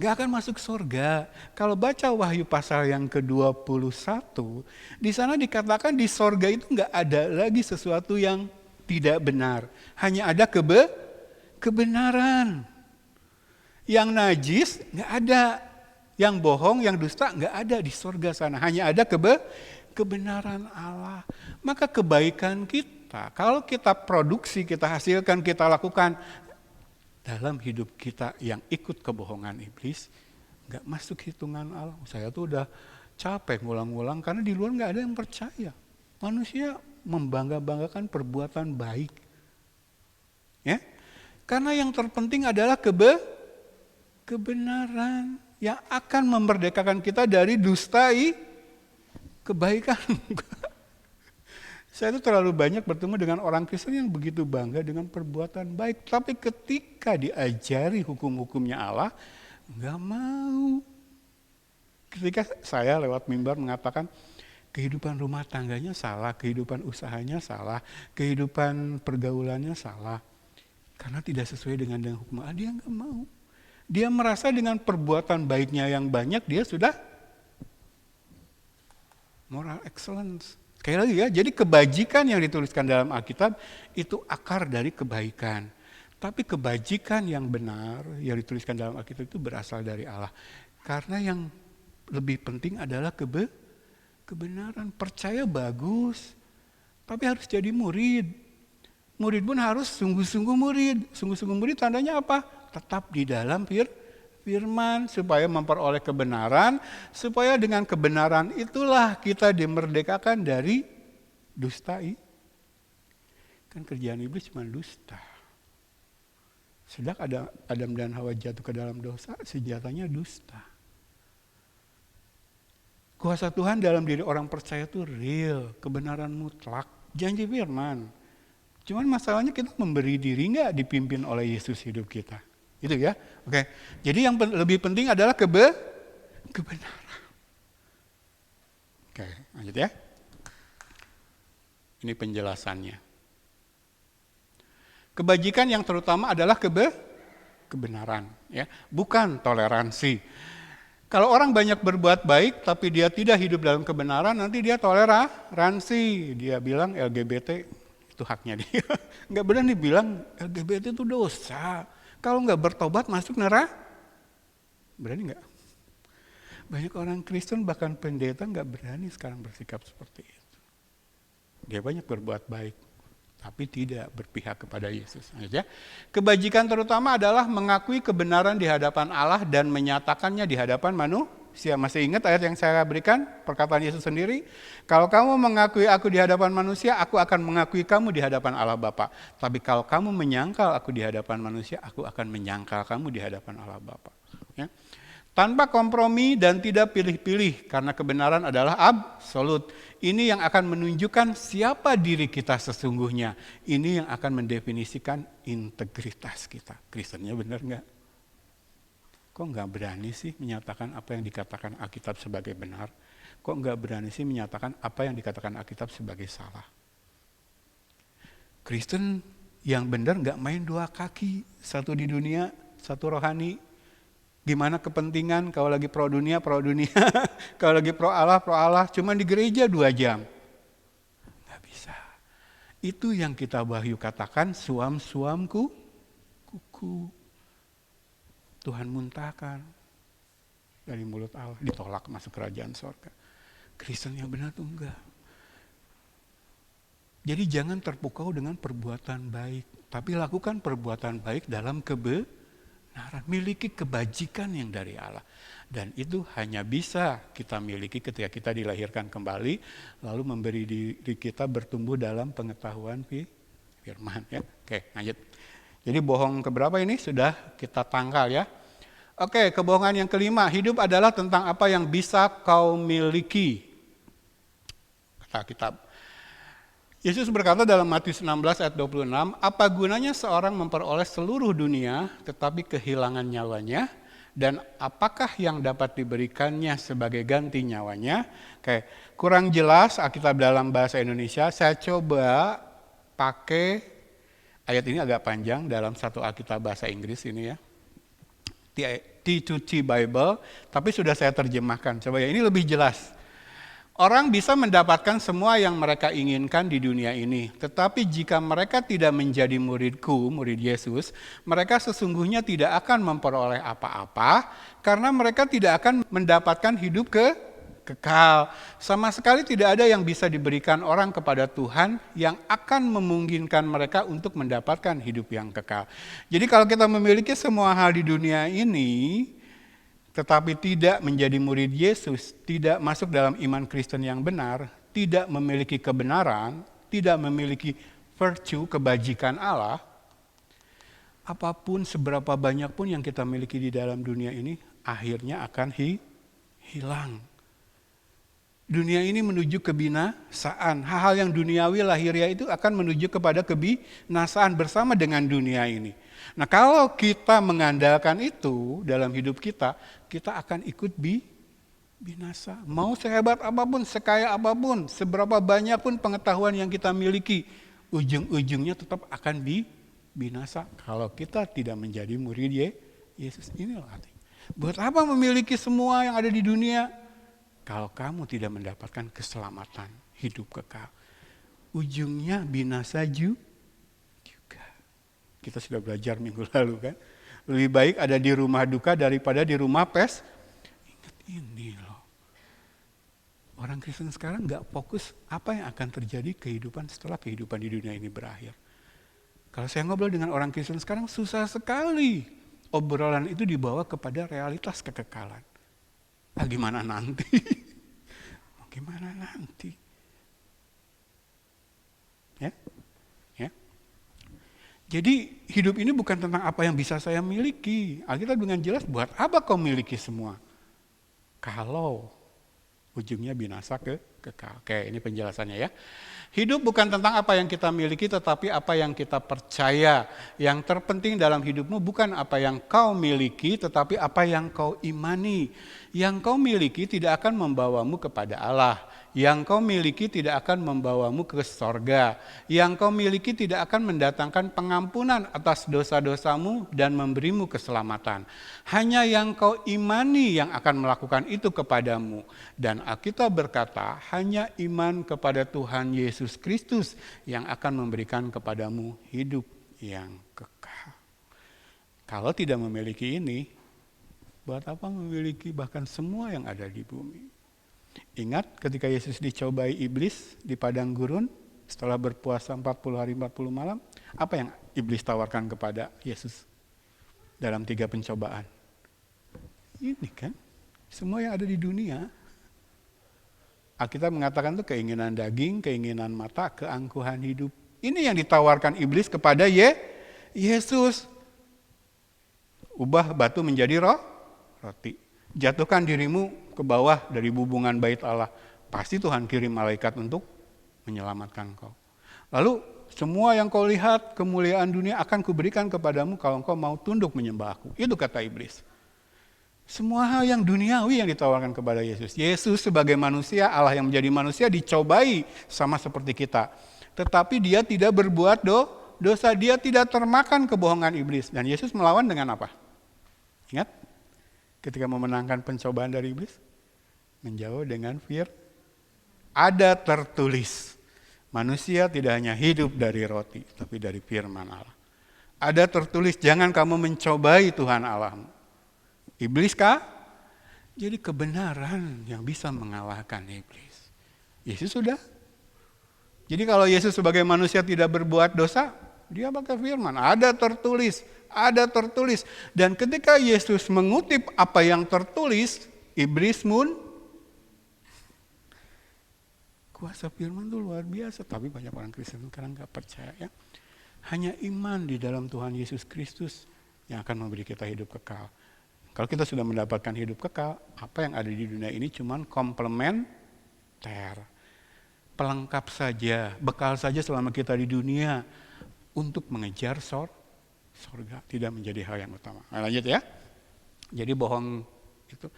Gak akan masuk surga. Kalau baca Wahyu pasal yang ke-21, di sana dikatakan di surga itu gak ada lagi sesuatu yang tidak benar. Hanya ada kebenaran. Yang najis gak ada. Yang bohong, yang dusta gak ada di surga sana. Hanya ada kebenaran Allah. Maka kebaikan kita, kalau kita produksi, kita hasilkan, kita lakukan dalam hidup kita yang ikut kebohongan iblis, gak masuk hitungan Allah. Saya tuh udah capek ngulang-ngulang karena di luar gak ada yang percaya. Manusia membangga-banggakan perbuatan baik. Ya? Karena yang terpenting adalah kebenaran yang akan memerdekakan kita dari dusta kebaikan. Saya itu terlalu banyak bertemu dengan orang Kristen yang begitu bangga dengan perbuatan baik. Tapi ketika diajari hukum-hukumnya Allah, gak mau. Ketika saya lewat mimbar mengatakan, kehidupan rumah tangganya salah, kehidupan usahanya salah, kehidupan pergaulannya salah. Karena tidak sesuai dengan hukum Allah, dia gak mau. Dia merasa dengan perbuatan baiknya yang banyak, dia sudah Moral excellence. Sekali lagi ya, jadi kebajikan yang dituliskan dalam Alkitab itu akar dari kebaikan. Tapi kebajikan yang benar yang dituliskan dalam Alkitab itu berasal dari Allah. Karena yang lebih penting adalah kebenaran. Percaya bagus, tapi harus jadi murid. Murid pun harus sungguh-sungguh murid. Sungguh-sungguh murid tandanya apa? Tetap di dalam firman supaya memperoleh kebenaran, supaya dengan kebenaran itulah kita dimerdekakan dari dusta. Kan kerjaan iblis cuma dusta. Sejak Adam dan Hawa jatuh ke dalam dosa, senjatanya dusta. Kuasa Tuhan dalam diri orang percaya itu real, kebenaran mutlak, janji firman. Cuman masalahnya kita memberi diri nggak dipimpin oleh Yesus hidup kita. Itu ya. Oke. Jadi yang lebih penting adalah kebenaran. Oke, lanjut ya. Ini penjelasannya. Kebajikan yang terutama adalah kebenaran, ya, bukan toleransi. Kalau orang banyak berbuat baik tapi dia tidak hidup dalam kebenaran, nanti dia toleransi. Dia bilang LGBT itu haknya dia. Nggak berani bilang LGBT itu dosa. Kalau nggak bertobat masuk neraka, berani nggak? Banyak orang Kristen bahkan pendeta nggak berani sekarang bersikap seperti itu. Dia banyak berbuat baik, tapi tidak berpihak kepada Yesus. Ya. Kebajikan terutama adalah mengakui kebenaran di hadapan Allah dan menyatakannya di hadapan manusia. Masih ingat ayat yang saya berikan? Perkataan Yesus sendiri. Kalau kamu mengakui aku di hadapan manusia, aku akan mengakui kamu di hadapan Allah Bapa. Tapi kalau kamu menyangkal aku di hadapan manusia, aku akan menyangkal kamu di hadapan Allah Bapa. Ya. Tanpa kompromi dan tidak pilih-pilih, karena kebenaran adalah absolut. Ini yang akan menunjukkan siapa diri kita sesungguhnya. Ini yang akan mendefinisikan integritas kita. Kristennya benar nggak? Kok nggak berani sih menyatakan apa yang dikatakan Alkitab sebagai benar? Kok nggak berani sih menyatakan apa yang dikatakan Alkitab sebagai salah? Kristen yang benar nggak main dua kaki, satu di dunia, satu rohani. Gimana kepentingan kalau lagi pro dunia, kalau lagi pro Allah, cuma di gereja 2 jam. Nggak bisa. Itu yang kita Wahyu katakan, suam-suamku, kuku. Tuhan muntahkan dari mulut Allah, ditolak masuk kerajaan sorga. Kristen yang benar tuh enggak. Jadi jangan terpukau dengan perbuatan baik, tapi lakukan perbuatan baik dalam kebenaran. Miliki kebajikan yang dari Allah. Dan itu hanya bisa kita miliki ketika kita dilahirkan kembali, lalu memberi diri kita bertumbuh dalam pengetahuan firman. Ya. Oke, lanjut. Jadi bohong keberapa ini sudah kita tangkal ya. Oke, kebohongan yang kelima, hidup adalah tentang apa yang bisa kau miliki. Kata kitab. Yesus berkata dalam Matius 16 ayat 26, apa gunanya seorang memperoleh seluruh dunia tetapi kehilangan nyawanya, dan apakah yang dapat diberikannya sebagai ganti nyawanya? Oke, kurang jelas Alkitab dalam bahasa Indonesia, saya coba pakai ayat ini agak panjang dalam satu Alkitab bahasa Inggris ini ya. T2T Bible, tapi sudah saya terjemahkan. Coba ya, ini lebih jelas. Orang bisa mendapatkan semua yang mereka inginkan di dunia ini. Tetapi jika mereka tidak menjadi muridku, murid Yesus, mereka sesungguhnya tidak akan memperoleh apa-apa, karena mereka tidak akan mendapatkan hidup kekal. Sama sekali tidak ada yang bisa diberikan orang kepada Tuhan yang akan memungkinkan mereka untuk mendapatkan hidup yang kekal. Jadi kalau kita memiliki semua hal di dunia ini, tetapi tidak menjadi murid Yesus, tidak masuk dalam iman Kristen yang benar, tidak memiliki kebenaran, tidak memiliki virtue, kebajikan Allah, apapun seberapa banyak pun yang kita miliki di dalam dunia ini, akhirnya akan hilang. Dunia ini menuju kebinasaan. Hal-hal yang duniawi lahiriah itu akan menuju kepada kebinasaan bersama dengan dunia ini. Nah, kalau kita mengandalkan itu dalam hidup kita, kita akan ikut binasa. Mau sehebat apapun, sekaya apapun, seberapa banyak pun pengetahuan yang kita miliki, ujung-ujungnya tetap akan binasa kalau kita tidak menjadi murid Yesus. Inilah artinya. Buat apa memiliki semua yang ada di dunia? kalau kamu tidak mendapatkan keselamatan hidup kekal. Ujungnya binasa juga. Kita sudah belajar minggu lalu kan. Lebih baik ada di rumah duka daripada di rumah pes. Ingat ini loh. Orang Kristen sekarang gak fokus apa yang akan terjadi kehidupan setelah kehidupan di dunia ini berakhir. Kalau saya ngobrol dengan orang Kristen sekarang susah sekali obrolan itu dibawa kepada realitas kekekalan. Gimana nanti? Gimana nanti? Ya? Ya. Jadi hidup ini bukan tentang apa yang bisa saya miliki. Alkitab dengan jelas, buat apa kau miliki semua? Kalau ujungnya binasa kekal. Oke, ini penjelasannya ya. Hidup bukan tentang apa yang kita miliki, tetapi apa yang kita percaya. Yang terpenting dalam hidupmu bukan apa yang kau miliki, tetapi apa yang kau imani. Yang kau miliki tidak akan membawamu kepada Allah. Yang kau miliki tidak akan membawamu ke sorga. Yang kau miliki tidak akan mendatangkan pengampunan atas dosa-dosamu dan memberimu keselamatan. Hanya yang kau imani yang akan melakukan itu kepadamu. Dan Alkitab berkata, hanya iman kepada Tuhan Yesus Kristus yang akan memberikan kepadamu hidup yang kekal. Kalau tidak memiliki ini, buat apa memiliki bahkan semua yang ada di bumi? Ingat ketika Yesus dicobai iblis di padang gurun setelah berpuasa 40 hari 40 malam, apa yang iblis tawarkan kepada Yesus dalam 3 pencobaan? Ini kan, semua yang ada di dunia. Alkitab mengatakan itu keinginan daging, keinginan mata, keangkuhan hidup. Ini yang ditawarkan iblis kepada Yesus. Ubah batu menjadi roti. Jatuhkan dirimu ke bawah dari bubungan bait Allah. Pasti Tuhan kirim malaikat untuk menyelamatkan kau. Lalu semua yang kau lihat, kemuliaan dunia akan kuberikan kepadamu kalau kau mau tunduk menyembah aku. Itu kata iblis. Semua hal yang duniawi yang ditawarkan kepada Yesus. Yesus sebagai manusia, Allah yang menjadi manusia dicobai sama seperti kita. Tetapi dia tidak berbuat dosa, dia tidak termakan kebohongan iblis. Dan Yesus melawan dengan apa? Ingat? Ketika memenangkan pencobaan dari iblis, menjawab dengan ada tertulis, manusia tidak hanya hidup dari roti, tapi dari firman Allah. Ada tertulis, jangan kamu mencobai Tuhan Allahmu. Iblis kah? Jadi kebenaran yang bisa mengalahkan iblis. Yesus sudah. Jadi kalau Yesus sebagai manusia tidak berbuat dosa, dia pakai firman, ada tertulis. Ada tertulis. Dan ketika Yesus mengutip apa yang tertulis, iblis kuasa firman itu luar biasa. Tapi banyak orang Kristen sekarang gak percaya ya. Hanya iman di dalam Tuhan Yesus Kristus yang akan memberi kita hidup kekal. Kalau kita sudah mendapatkan hidup kekal, apa yang ada di dunia ini cuman komplementer. Pelengkap saja, bekal saja selama kita di dunia untuk mengejar surga, tidak menjadi hal yang utama. Nah, lanjut ya. Jadi bohong itu.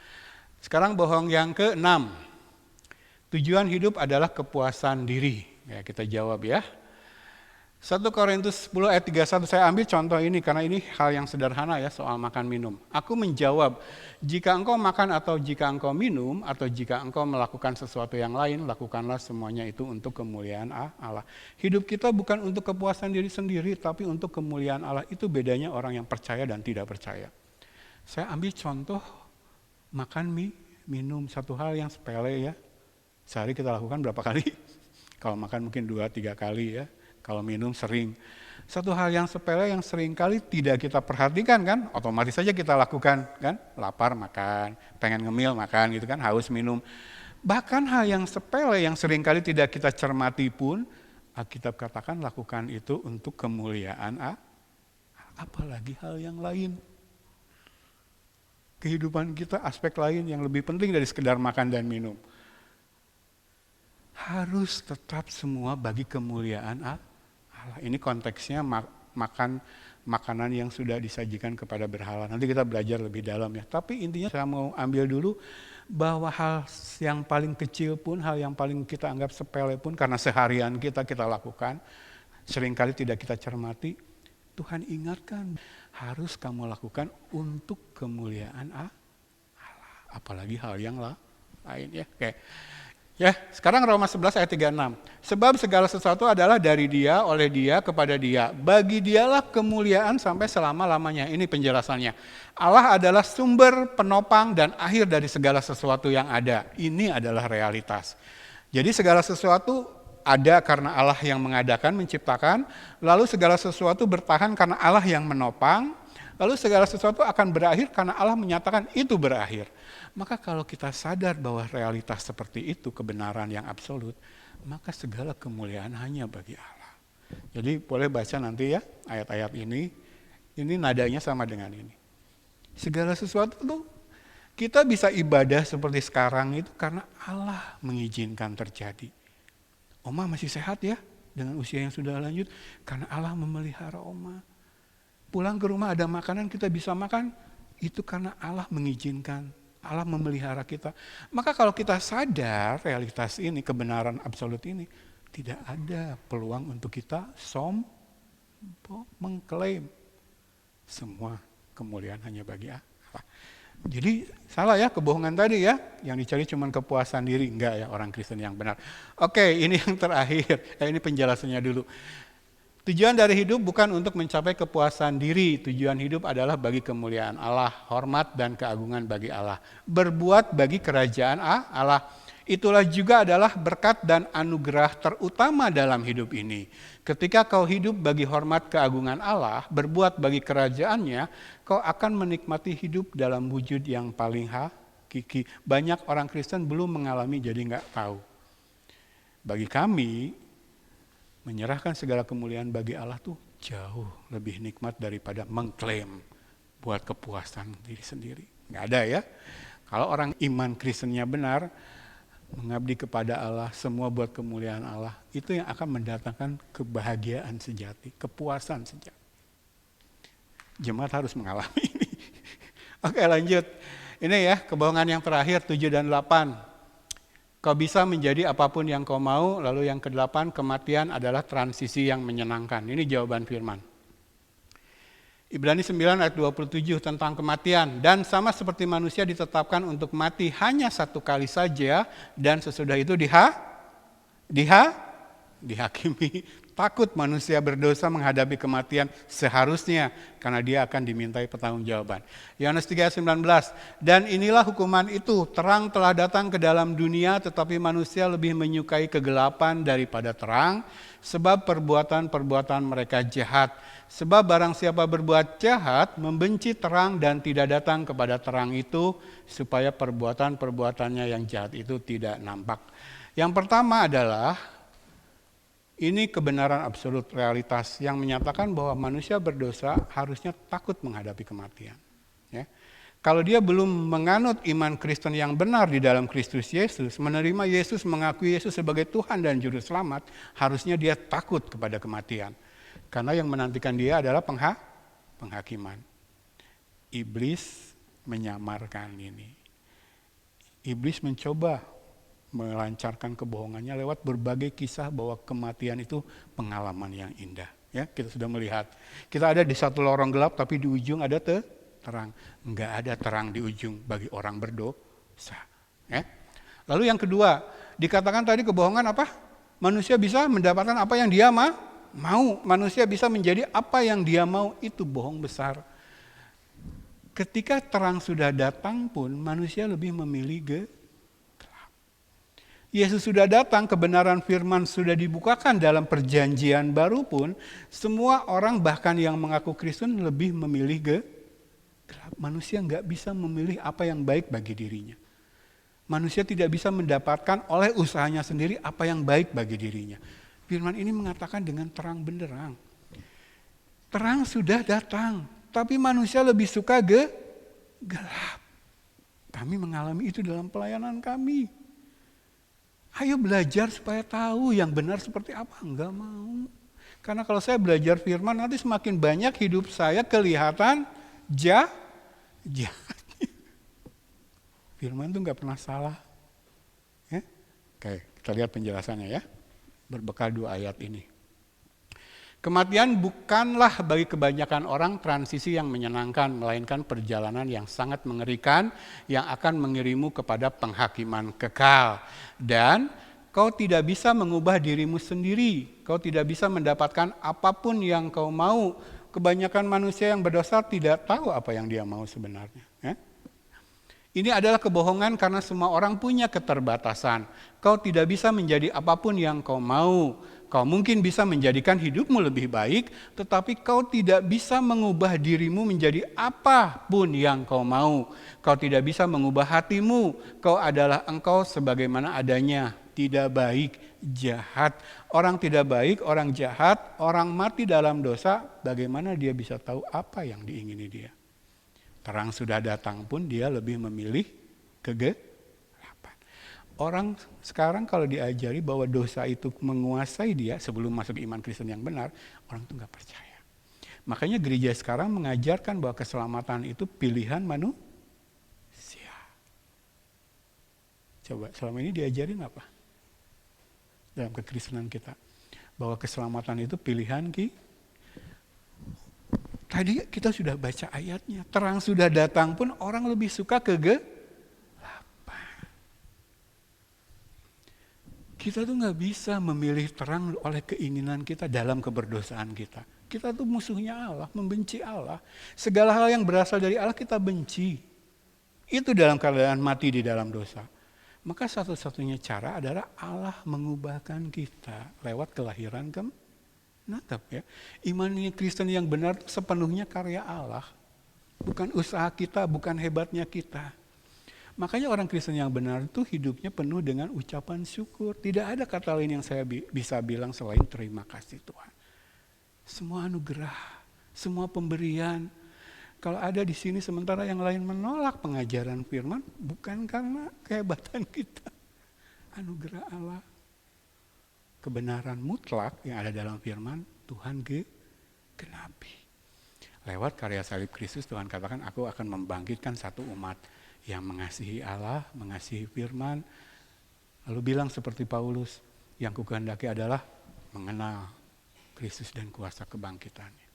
Sekarang bohong yang ke-6. Tujuan hidup adalah kepuasan diri. Ya, kita jawab ya. 1 Korintus 10 ayat 31, saya ambil contoh ini karena ini hal yang sederhana ya soal makan minum. Aku menjawab, jika engkau makan atau jika engkau minum atau jika engkau melakukan sesuatu yang lain, lakukanlah semuanya itu untuk kemuliaan Allah. Hidup kita bukan untuk kepuasan diri sendiri, tapi untuk kemuliaan Allah. Itu bedanya orang yang percaya dan tidak percaya. Saya ambil contoh makan minum, satu hal yang sepele ya. Sehari kita lakukan berapa kali? Kalau makan mungkin 2-3 kali ya. Kalau minum sering. Satu hal yang sepele yang sering kali tidak kita perhatikan kan, otomatis saja kita lakukan kan, lapar makan, pengen ngemil makan gitu kan, haus minum. Bahkan hal yang sepele yang sering kali tidak kita cermati pun, Alkitab katakan lakukan itu untuk kemuliaan apalagi hal yang lain. Kehidupan kita aspek lain yang lebih penting dari sekedar makan dan minum. Harus tetap semua bagi kemuliaan Allah. Ini konteksnya makan makanan yang sudah disajikan kepada berhala. Nanti kita belajar lebih dalam ya. Tapi intinya saya mau ambil dulu bahwa hal yang paling kecil pun, hal yang paling kita anggap sepele pun karena seharian kita lakukan, seringkali tidak kita cermati, Tuhan ingatkan harus kamu lakukan untuk kemuliaan Allah. Apalagi hal yang lain ya. Oke. Ya, sekarang Roma 11 ayat 36. Sebab segala sesuatu adalah dari Dia, oleh Dia, kepada Dia. Bagi Dialah kemuliaan sampai selama-lamanya. Ini penjelasannya. Allah adalah sumber, penopang, dan akhir dari segala sesuatu yang ada. Ini adalah realitas. Jadi segala sesuatu ada karena Allah yang mengadakan, menciptakan. Lalu segala sesuatu bertahan karena Allah yang menopang. Lalu segala sesuatu akan berakhir karena Allah menyatakan itu berakhir. Maka kalau kita sadar bahwa realitas seperti itu, kebenaran yang absolut, maka segala kemuliaan hanya bagi Allah. Jadi boleh baca nanti ya ayat-ayat ini nadanya sama dengan ini. Segala sesuatu itu kita bisa ibadah seperti sekarang itu karena Allah mengizinkan terjadi. Oma masih sehat ya dengan usia yang sudah lanjut karena Allah memelihara Oma. Pulang ke rumah ada makanan kita bisa makan, itu karena Allah mengizinkan, Allah memelihara kita. Maka kalau kita sadar realitas ini, kebenaran absolut ini, tidak ada peluang untuk kita mengklaim semua kemuliaan hanya bagi Allah. Jadi salah ya kebohongan tadi ya, yang dicari cuma kepuasan diri, enggak ya orang Kristen yang benar. Oke, ini yang terakhir, ini penjelasannya dulu. Tujuan dari hidup bukan untuk mencapai kepuasan diri, tujuan hidup adalah bagi kemuliaan Allah, hormat dan keagungan bagi Allah. Berbuat bagi kerajaan Allah, itulah juga adalah berkat dan anugerah terutama dalam hidup ini. Ketika kau hidup bagi hormat keagungan Allah, berbuat bagi kerajaannya, kau akan menikmati hidup dalam wujud yang paling hakiki. Banyak orang Kristen belum mengalami jadi nggak tahu. Bagi kami, menyerahkan segala kemuliaan bagi Allah tuh jauh lebih nikmat daripada mengklaim buat kepuasan diri sendiri. Nggak ada ya. Kalau orang iman Kristennya benar, mengabdi kepada Allah, semua buat kemuliaan Allah, itu yang akan mendatangkan kebahagiaan sejati, kepuasan sejati. Jemaat harus mengalami ini. Oke lanjut. Ini ya kebohongan yang terakhir 7 dan 8. Kau bisa menjadi apapun yang kau mau, lalu yang ke-8, kematian adalah transisi yang menyenangkan. Ini jawaban firman. Ibrani 9 ayat 27 tentang kematian. Dan sama seperti manusia ditetapkan untuk mati hanya satu kali saja, dan sesudah itu dihakimi. Takut manusia berdosa menghadapi kematian seharusnya, karena dia akan dimintai pertanggungjawaban. Yohanes 3:19, dan inilah hukuman itu, terang telah datang ke dalam dunia, tetapi manusia lebih menyukai kegelapan daripada terang, sebab perbuatan-perbuatan mereka jahat. Sebab barang siapa berbuat jahat, membenci terang dan tidak datang kepada terang itu, supaya perbuatan-perbuatannya yang jahat itu tidak nampak. Yang pertama adalah, ini kebenaran absolut realitas yang menyatakan bahwa manusia berdosa harusnya takut menghadapi kematian. Ya. Kalau dia belum menganut iman Kristen yang benar di dalam Kristus Yesus, menerima Yesus, mengakui Yesus sebagai Tuhan dan Juru Selamat, harusnya dia takut kepada kematian. Karena yang menantikan dia adalah penghakiman. Iblis menyamarkan ini. Iblis mencoba melancarkan kebohongannya lewat berbagai kisah bahwa kematian itu pengalaman yang indah. Ya, kita sudah melihat. Kita ada di satu lorong gelap tapi di ujung ada terang. Enggak ada terang di ujung bagi orang berdosa. Ya. Lalu yang kedua, dikatakan tadi kebohongan apa? Manusia bisa mendapatkan apa yang dia mau. Manusia bisa menjadi apa yang dia mau, itu bohong besar. Ketika terang sudah datang pun manusia lebih memilih gelap. Yesus sudah datang, kebenaran firman sudah dibukakan dalam perjanjian baru pun, semua orang bahkan yang mengaku Kristen lebih memilih gelap. Manusia nggak bisa memilih apa yang baik bagi dirinya. Manusia tidak bisa mendapatkan oleh usahanya sendiri apa yang baik bagi dirinya. Firman ini mengatakan dengan terang benderang. Terang sudah datang, tapi manusia lebih suka gelap. Kami mengalami itu dalam pelayanan kami. Ayo belajar supaya tahu yang benar seperti apa. Enggak mau. Karena kalau saya belajar firman, nanti semakin banyak hidup saya kelihatan jahat. Firman itu enggak pernah salah. Oke, kita lihat penjelasannya ya. Berbekal 2 ayat ini. Kematian bukanlah bagi kebanyakan orang transisi yang menyenangkan, melainkan perjalanan yang sangat mengerikan yang akan mengirimu kepada penghakiman kekal. Dan kau tidak bisa mengubah dirimu sendiri, kau tidak bisa mendapatkan apapun yang kau mau. Kebanyakan manusia yang berdosa tidak tahu apa yang dia mau sebenarnya. Ya? Ini adalah kebohongan karena semua orang punya keterbatasan. Kau tidak bisa menjadi apapun yang kau mau. Kau mungkin bisa menjadikan hidupmu lebih baik, tetapi kau tidak bisa mengubah dirimu menjadi apapun yang kau mau. Kau tidak bisa mengubah hatimu. Kau adalah engkau sebagaimana adanya. Tidak baik, jahat. Orang tidak baik, orang jahat, orang mati dalam dosa, bagaimana dia bisa tahu apa yang diingini dia? Terang sudah datang pun dia lebih memilih kegelapan. Orang sekarang kalau diajari bahwa dosa itu menguasai dia sebelum masuk iman Kristen yang benar, orang itu nggak percaya. Makanya gereja sekarang mengajarkan bahwa keselamatan itu pilihan manusia. Coba selama ini diajarin apa? Dalam kekristenan kita. Bahwa keselamatan itu pilihan Tadi kita sudah baca ayatnya. Terang sudah datang pun orang lebih suka kegelapan. Kita tuh nggak bisa memilih terang oleh keinginan kita dalam keberdosaan kita. Kita tuh musuhnya Allah, membenci Allah. Segala hal yang berasal dari Allah kita benci. Itu dalam keadaan mati di dalam dosa. Maka satu-satunya cara adalah Allah mengubahkan kita lewat kelahiran natap ya. Iman Kristen yang benar sepenuhnya karya Allah. Bukan usaha kita, bukan hebatnya kita. Makanya orang Kristen yang benar itu hidupnya penuh dengan ucapan syukur. Tidak ada kata lain yang saya bisa bilang selain terima kasih Tuhan. Semua anugerah, semua pemberian. Kalau ada di sini sementara yang lain menolak pengajaran firman, bukan karena kehebatan kita. Anugerah Allah. Kebenaran mutlak yang ada dalam firman, Tuhan genapi. Lewat karya salib Kristus, Tuhan katakan, aku akan membangkitkan satu umat yang mengasihi Allah, mengasihi firman, lalu bilang seperti Paulus, yang kukehendaki adalah mengenal Kristus dan kuasa kebangkitannya.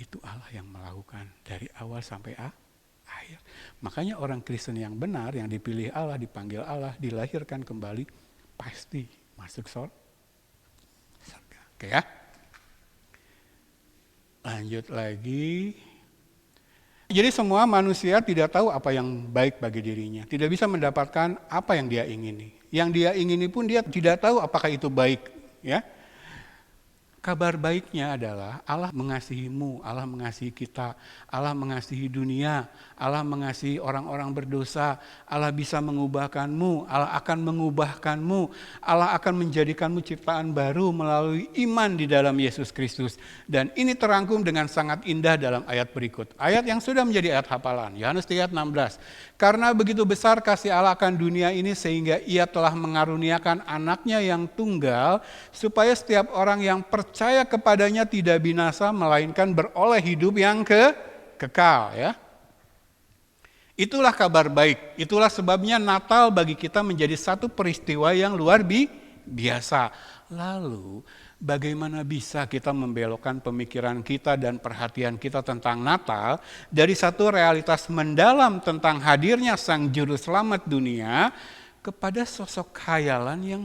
Itu Allah yang melakukan dari awal sampai akhir. Makanya orang Kristen yang benar, yang dipilih Allah, dipanggil Allah, dilahirkan kembali, pasti masuk surga. Oke ya. Lanjut lagi. Jadi semua manusia tidak tahu apa yang baik bagi dirinya. Tidak bisa mendapatkan apa yang dia ingini. Yang dia ingini pun dia tidak tahu apakah itu baik. Ya. Kabar baiknya adalah Allah mengasihimu, Allah mengasihi kita, Allah mengasihi dunia, Allah mengasihi orang-orang berdosa, Allah bisa mengubahkanmu, Allah akan mengubahkanmu, Allah akan menjadikanmu ciptaan baru melalui iman di dalam Yesus Kristus. Dan ini terangkum dengan sangat indah dalam ayat berikut. Ayat yang sudah menjadi ayat hafalan, Yohanes 3:16. Karena begitu besar kasih Allah akan dunia ini sehingga ia telah mengaruniakan anaknya yang tunggal, supaya setiap orang yang percaya kepadanya tidak binasa, melainkan beroleh hidup yang kekal. Ya. Itulah kabar baik, itulah sebabnya Natal bagi kita menjadi satu peristiwa yang luar biasa. Lalu bagaimana bisa kita membelokkan pemikiran kita dan perhatian kita tentang Natal dari satu realitas mendalam tentang hadirnya Sang Juru Selamat dunia kepada sosok khayalan yang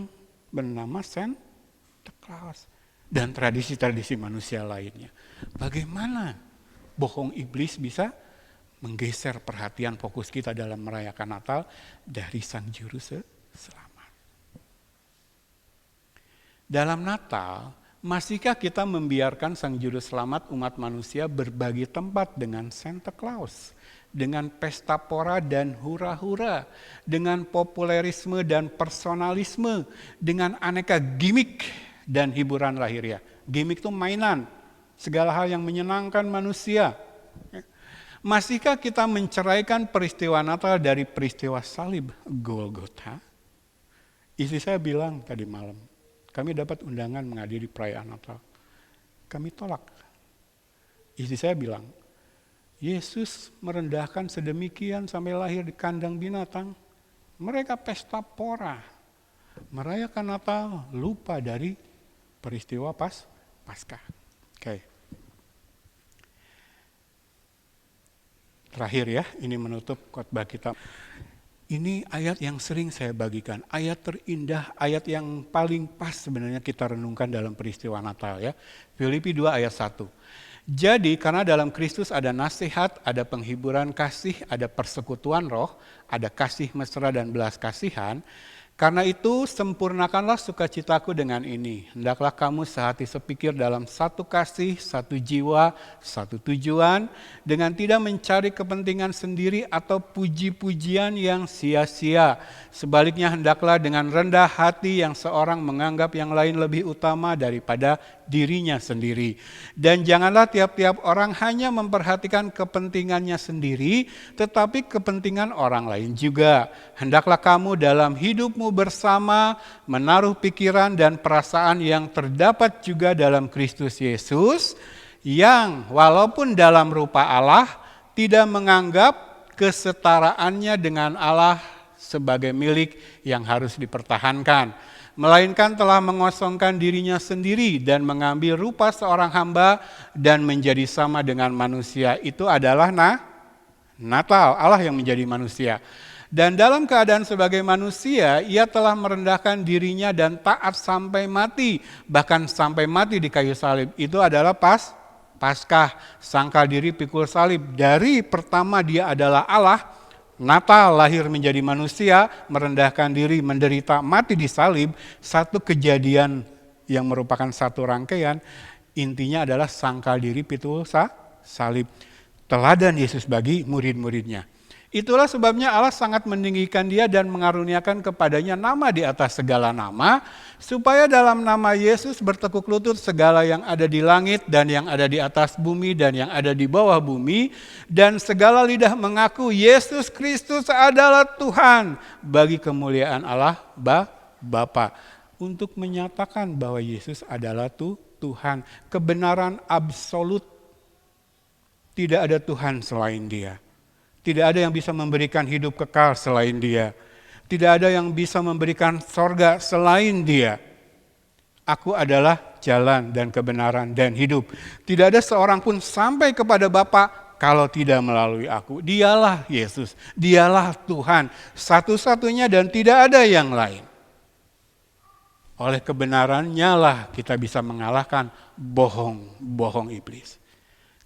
bernama Santa Claus dan tradisi-tradisi manusia lainnya. Bagaimana bohong iblis bisa menggeser perhatian fokus kita dalam merayakan Natal dari Sang Juru Selamat. Dalam Natal, masihkah kita membiarkan Sang Juru Selamat umat manusia berbagi tempat dengan Santa Claus, dengan pesta pora dan hura-hura, dengan populerisme dan personalisme, dengan aneka gimmick dan hiburan lahiriah. Gimmick itu mainan, segala hal yang menyenangkan manusia. Masihkah kita menceraikan peristiwa Natal dari peristiwa salib Golgota? Istri saya bilang tadi malam, kami dapat undangan menghadiri perayaan Natal. Kami tolak. Istri saya bilang, Yesus merendahkan sedemikian sampai lahir di kandang binatang. Mereka pesta pora. Merayakan Natal lupa dari peristiwa Paskah. Oke. Terakhir ya, ini menutup khotbah kita. Ini ayat yang sering saya bagikan, ayat terindah, ayat yang paling pas sebenarnya kita renungkan dalam peristiwa Natal ya. Filipi 2 ayat 1. Jadi karena dalam Kristus ada nasihat, ada penghiburan kasih, ada persekutuan roh, ada kasih mesra dan belas kasihan. Karena itu sempurnakanlah sukacitaku dengan ini. Hendaklah kamu sehati sepikir dalam satu kasih, satu jiwa, satu tujuan, dengan tidak mencari kepentingan sendiri atau puji-pujian yang sia-sia. Sebaliknya hendaklah dengan rendah hati yang seorang menganggap yang lain lebih utama daripada dirinya sendiri. Dan janganlah tiap-tiap orang hanya memperhatikan kepentingannya sendiri, tetapi kepentingan orang lain juga. Hendaklah kamu dalam hidupmu bersama menaruh pikiran dan perasaan yang terdapat juga dalam Kristus Yesus, yang walaupun dalam rupa Allah tidak menganggap kesetaraannya dengan Allah sebagai milik yang harus dipertahankan, melainkan telah mengosongkan dirinya sendiri dan mengambil rupa seorang hamba dan menjadi sama dengan manusia. Itu adalah Natal, Allah yang menjadi manusia. Dan dalam keadaan sebagai manusia, ia telah merendahkan dirinya dan taat sampai mati. Bahkan sampai mati di kayu salib. Itu adalah Paskah, sangkal diri pikul salib. Dari pertama dia adalah Allah, Natal lahir menjadi manusia, merendahkan diri, menderita, mati di salib. Satu kejadian yang merupakan satu rangkaian, intinya adalah sangkal diri pikul salib. Teladan Yesus bagi murid-muridnya. Itulah sebabnya Allah sangat meninggikan dia dan mengaruniakan kepadanya nama di atas segala nama, supaya dalam nama Yesus bertekuk lutut segala yang ada di langit dan yang ada di atas bumi dan yang ada di bawah bumi, dan segala lidah mengaku Yesus Kristus adalah Tuhan, bagi kemuliaan Allah Bapa. Untuk menyatakan bahwa Yesus adalah Tuhan, kebenaran absolut. Tidak ada Tuhan selain Dia. Tidak ada yang bisa memberikan hidup kekal selain Dia. Tidak ada yang bisa memberikan sorga selain Dia. Aku adalah jalan dan kebenaran dan hidup. Tidak ada seorang pun sampai kepada Bapa kalau tidak melalui aku. Dialah Yesus, dialah Tuhan, satu-satunya dan tidak ada yang lain. Oleh kebenarannya lah kita bisa mengalahkan bohong iblis.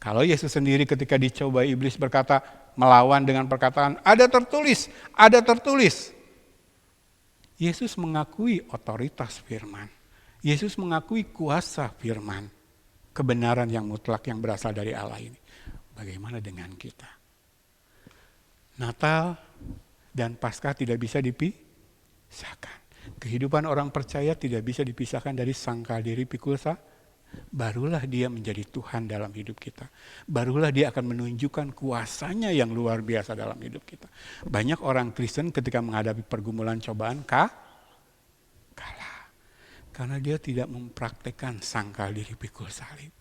Kalau Yesus sendiri ketika dicoba iblis berkata, melawan dengan perkataan, ada tertulis. Yesus mengakui otoritas firman. Yesus mengakui kuasa firman. Kebenaran yang mutlak yang berasal dari Allah ini. Bagaimana dengan kita? Natal dan Paskah tidak bisa dipisahkan. Kehidupan orang percaya tidak bisa dipisahkan dari sangkal diri pikul salib. Barulah dia menjadi Tuhan dalam hidup kita. Barulah dia akan menunjukkan kuasanya yang luar biasa dalam hidup kita. Banyak orang Kristen ketika menghadapi pergumulan cobaan kalah. Karena dia tidak mempraktekkan sangkal diri pikul salib.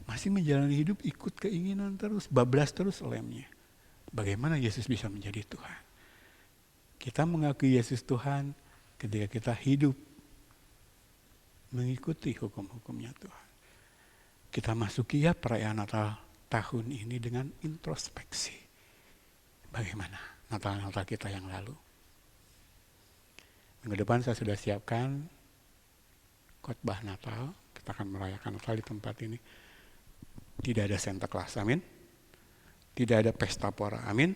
Masih menjalani hidup ikut keinginan terus, bablas terus lemnya. Bagaimana Yesus bisa menjadi Tuhan? Kita mengakui Yesus Tuhan ketika kita hidup mengikuti hukum-hukumnya Tuhan. Kita masuki ya perayaan Natal tahun ini dengan introspeksi. Bagaimana Natal-Natal kita yang lalu? Minggu depan saya sudah siapkan khotbah Natal. Kita akan merayakan Natal di tempat ini. Tidak ada Santa Claus, amin. Tidak ada pesta pora, amin.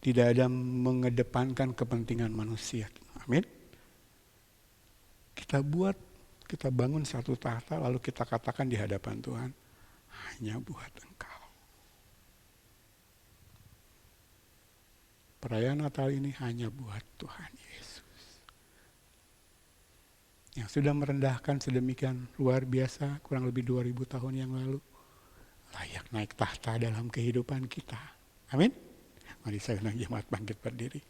Tidak ada mengedepankan kepentingan manusia, amin. Kita bangun satu tahta lalu kita katakan di hadapan Tuhan, hanya buat Engkau. Perayaan Natal ini hanya buat Tuhan Yesus. Yang sudah merendahkan sedemikian luar biasa kurang lebih 2000 tahun yang lalu. Layak naik tahta dalam kehidupan kita. Amin. Mari saya undang jemaat bangkit berdiri.